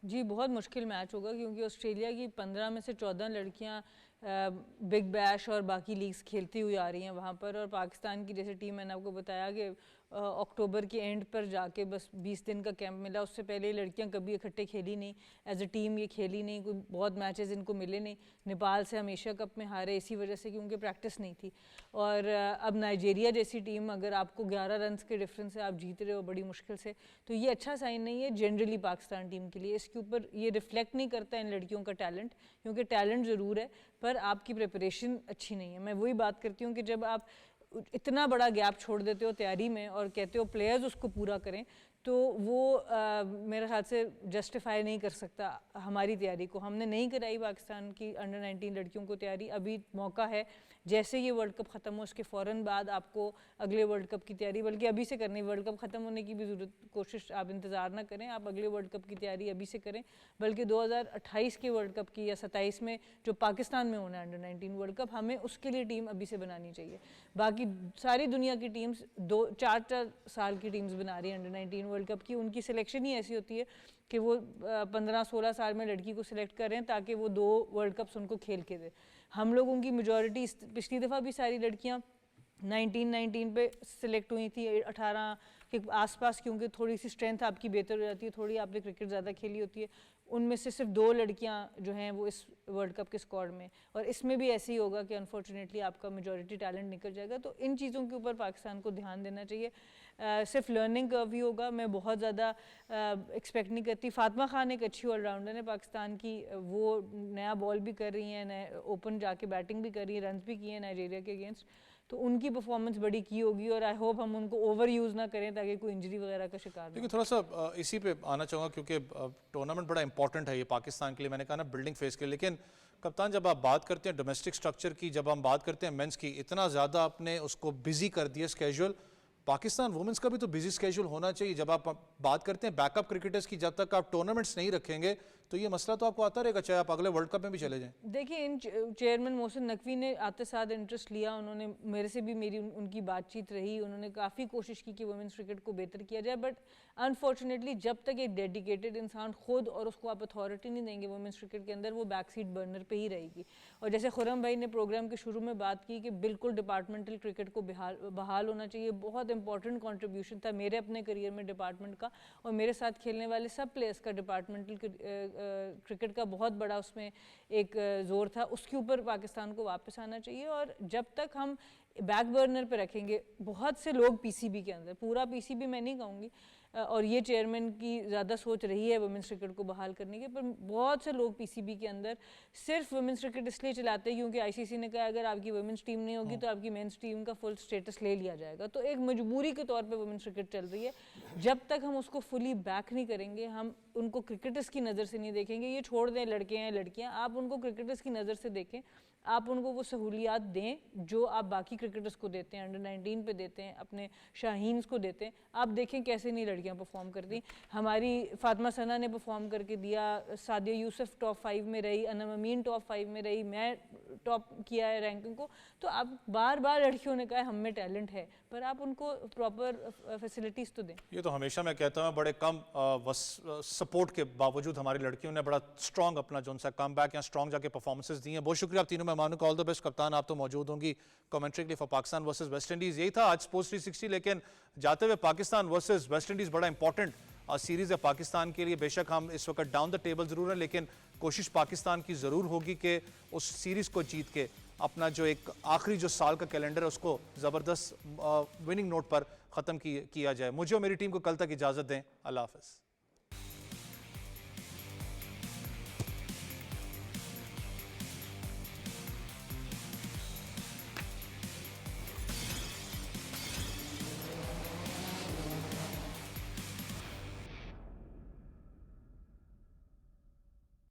जी बहुत मुश्किल मैच होगा, क्योंकि ऑस्ट्रेलिया की 15 में से 14 लड़कियां बिग बैश और बाकी लीग्स खेलती हुई आ रही हैं वहाँ पर। और पाकिस्तान की जैसे टीम मैंने आपको बताया कि अक्टूबर के एंड पर जाके बस 20 दिन का कैंप मिला, उससे पहले लड़कियां कभी इकट्ठे खेली नहीं, एज अ टीम ये खेली नहीं, कोई बहुत मैचेस इनको मिले नहीं। नेपाल से हम एशिया कप में हारे इसी वजह से क्योंकि प्रैक्टिस नहीं थी। और अब नाइजीरिया जैसी टीम, अगर आपको 11 रन के डिफरेंस से आप जीत रहे हो बड़ी मुश्किल से, तो ये अच्छा साइन नहीं है जनरली पाकिस्तान टीम के लिए। इसके ऊपर ये रिफ्लेक्ट नहीं करता इन लड़कियों का टैलेंट, क्योंकि टैलेंट ज़रूर है पर आपकी प्रिपरेशन अच्छी नहीं है। मैं वही बात करती हूँ कि जब आप इतना बड़ा गैप छोड़ देते हो तैयारी में और कहते हो प्लेयर्स उसको पूरा करें, तो वो मेरे ख्याल से जस्टिफाई नहीं कर सकता हमारी तैयारी को। हमने नहीं कराई पाकिस्तान की अंडर 19 लड़कियों को तैयारी, अभी मौका है। जैसे ये वर्ल्ड कप ख़त्म हो उसके फ़ौरन बाद आपको अगले वर्ल्ड कप की तैयारी, बल्कि अभी से करनी, वर्ल्ड कप ख़त्म होने की भी ज़रूरत, कोशिश आप इंतज़ार ना करें, आप अगले वर्ल्ड कप की तैयारी अभी से करें। बल्कि 2028 के वर्ल्ड कप की या 27 में जो पाकिस्तान में होना है अंडर 19 वर्ल्ड कप, हमें उसके लिए टीम अभी से बनानी चाहिए। बाकी सारी दुनिया की टीम्स 2-4 साल की टीम्स बना रही है अंडर 19 वर्ल्ड कप की। उनकी सिलेक्शन ही ऐसी होती है कि वो 15-16 साल में लड़की को सिलेक्ट करें ताकि वो 2 वर्ल्ड कप्स उनको खेल के दे। हम लोगों की मेजॉरिटी, पिछली दफ़ा भी सारी लड़कियां 19 पे सिलेक्ट हुई थी, 18 के आसपास, क्योंकि थोड़ी सी स्ट्रेंथ आपकी बेहतर हो जाती है, थोड़ी आपने क्रिकेट ज़्यादा खेली होती है। उनमें से सिर्फ 2 लड़कियां जो हैं वो इस वर्ल्ड कप के स्क्वाड में, और इसमें भी ऐसे ही होगा कि अनफॉर्चुनेटली आपका मेजॉरिटी टैलेंट निकल जाएगा। तो इन चीज़ों के ऊपर पाकिस्तान को ध्यान देना चाहिए। सिर्फ लर्निंग कर्व ही होगा, मैं बहुत ज़्यादा एक्सपेक्ट नहीं करती। फातिमा खान एक अच्छी ऑलराउंडर है पाकिस्तान की, वो नया बॉल भी कर रही हैं, नए ओपन जाके बैटिंग भी कर रही हैं, रन भी किए हैं नाइजीरिया के अगेंस्ट। तो उनकी परफॉर्मेंस बड़ी की होगी और आई होप हम उनको ओवर यूज़ ना करें ताकि कोई इंजरी वगैरह का शिकार ना लेकिन थोड़ा सा इसी पे आना चाहूँगा क्योंकि टूर्नामेंट बड़ा इंपॉर्टेंट है ये पाकिस्तान के लिए, मैंने कहा ना बिल्डिंग फेज के लिए। लेकिन कप्तान जब आप बात करते हैं डोमेस्टिक स्ट्रक्चर की, जब हम बात करते हैं मेंस की, इतना ज़्यादा आपने उसको बिजी कर दिया स्केड्यूल, पाकिस्तान वुमेंस का भी तो बिजी स्केड्यूल होना चाहिए। जब आप बात करते हैं बैकअप क्रिकेटर्स की, जब तक आप टूर्नामेंट्स नहीं रखेंगे तो ये मसला तो आपको आता रहेगा, चाहे आप अगले वर्ल्ड कप में भी चले जाएं। देखिए, इन चेयरमैन मोहसिन नकवी ने आते साथ इंटरेस्ट लिया, उन्होंने मेरे से भी मेरी उनकी बातचीत रही, उन्होंने काफ़ी कोशिश की कि वुमेंस क्रिकेट को बेहतर किया जाए, बट अनफॉर्चुनेटली जब तक एक डेडिकेटेड इंसान खुद और उसको आप अथॉरिटी नहीं देंगे वुमेंस क्रिकेट के अंदर, वो बैक सीट बर्नर पे ही रहेगी। और जैसे खुरम भाई ने प्रोग्राम के शुरू में बात की कि बिल्कुल डिपार्टमेंटल क्रिकेट को बहाल होना चाहिए, बहुत इंपॉर्टेंट कॉन्ट्रीब्यूशन था मेरे अपने करियर में डिपार्टमेंट का, और मेरे साथ खेलने वाले सब प्लेयर्स का डिपार्टमेंटल क्रिकेट का बहुत बड़ा उसमें एक जोर था। उसके ऊपर पाकिस्तान को वापस आना चाहिए, और जब तक हम बैक बर्नर पे रखेंगे, बहुत से लोग पीसीबी के अंदर, पूरा पीसीबी मैं नहीं कहूँगी, और ये चेयरमैन की ज़्यादा सोच रही है वुमेंस क्रिकेट को बहाल करने की, पर बहुत से लोग पीसीबी के अंदर सिर्फ वुमेंस क्रिकेट इसलिए चलाते हैं क्योंकि आईसीसी ने कहा अगर आपकी वुमेंस टीम नहीं होगी तो आपकी मेंस टीम का फुल स्टेटस ले लिया जाएगा। तो एक मजबूरी के तौर पे वुमेंस क्रिकेट चल रही है। जब तक हम उसको फुली बैक नहीं करेंगे, हम उनको क्रिकेटर्स की नज़र से नहीं देखेंगे, ये छोड़ दें लड़के हैं लड़कियाँ, आप उनको क्रिकेटर्स की नज़र से देखें, आप उनको वो सहूलियात दें जो आप बाकी क्रिकेटर्स को देते हैं, अंडर 19 पे देते हैं, अपने शाहीन्स को देते हैं। आप देखें कैसे नहीं लड़कियां परफॉर्म करती। हमारी फातिमा सना ने परफॉर्म करके दिया, सादिया यूसुफ टॉप 5 में रही, अनम अमीन टॉप 5 में रही, मैं टॉप किया है रैंकिंग को। तो आप बार बार लड़कियों ने कहा हम में टैलेंट है, पर आप उनको प्रॉपर फैसिलिटीज़ तो दें। ये तो हमेशा मैं कहता हूँ, बड़े कम सपोर्ट के बावजूद हमारी लड़कियों ने बड़ा स्ट्रॉन्ग अपना जो सा कम बैक या स्ट्रॉन्ग जाके परफॉर्मेंसेज दी हैं। बहुत शुक्रिया आप तीनों मेहमानों का, ऑल द बेस्ट। कप्तान आप तो मौजूद होंगी कमेंट्री के लिए for Pakistan versus West Indies. यही था आज स्पोर्ट्स 360, लेकिन जाते हुए पाकिस्तान वर्सेस वेस्ट इंडीज़ बड़ा इंपॉर्टेंट सीरीज़ है पाकिस्तान के लिए। बेशक हम इस वक्त डाउन द टेबल ज़रूर है, लेकिन कोशिश पाकिस्तान की ज़रूर होगी कि उस सीरीज़ को जीत के अपना जो एक आखिरी जो साल का कैलेंडर है उसको ज़बरदस्त विनिंग नोट पर ख़त्म किया जाए। मुझे और मेरी टीम को कल तक इजाज़त दें। अल्लाह हाफ़िज़।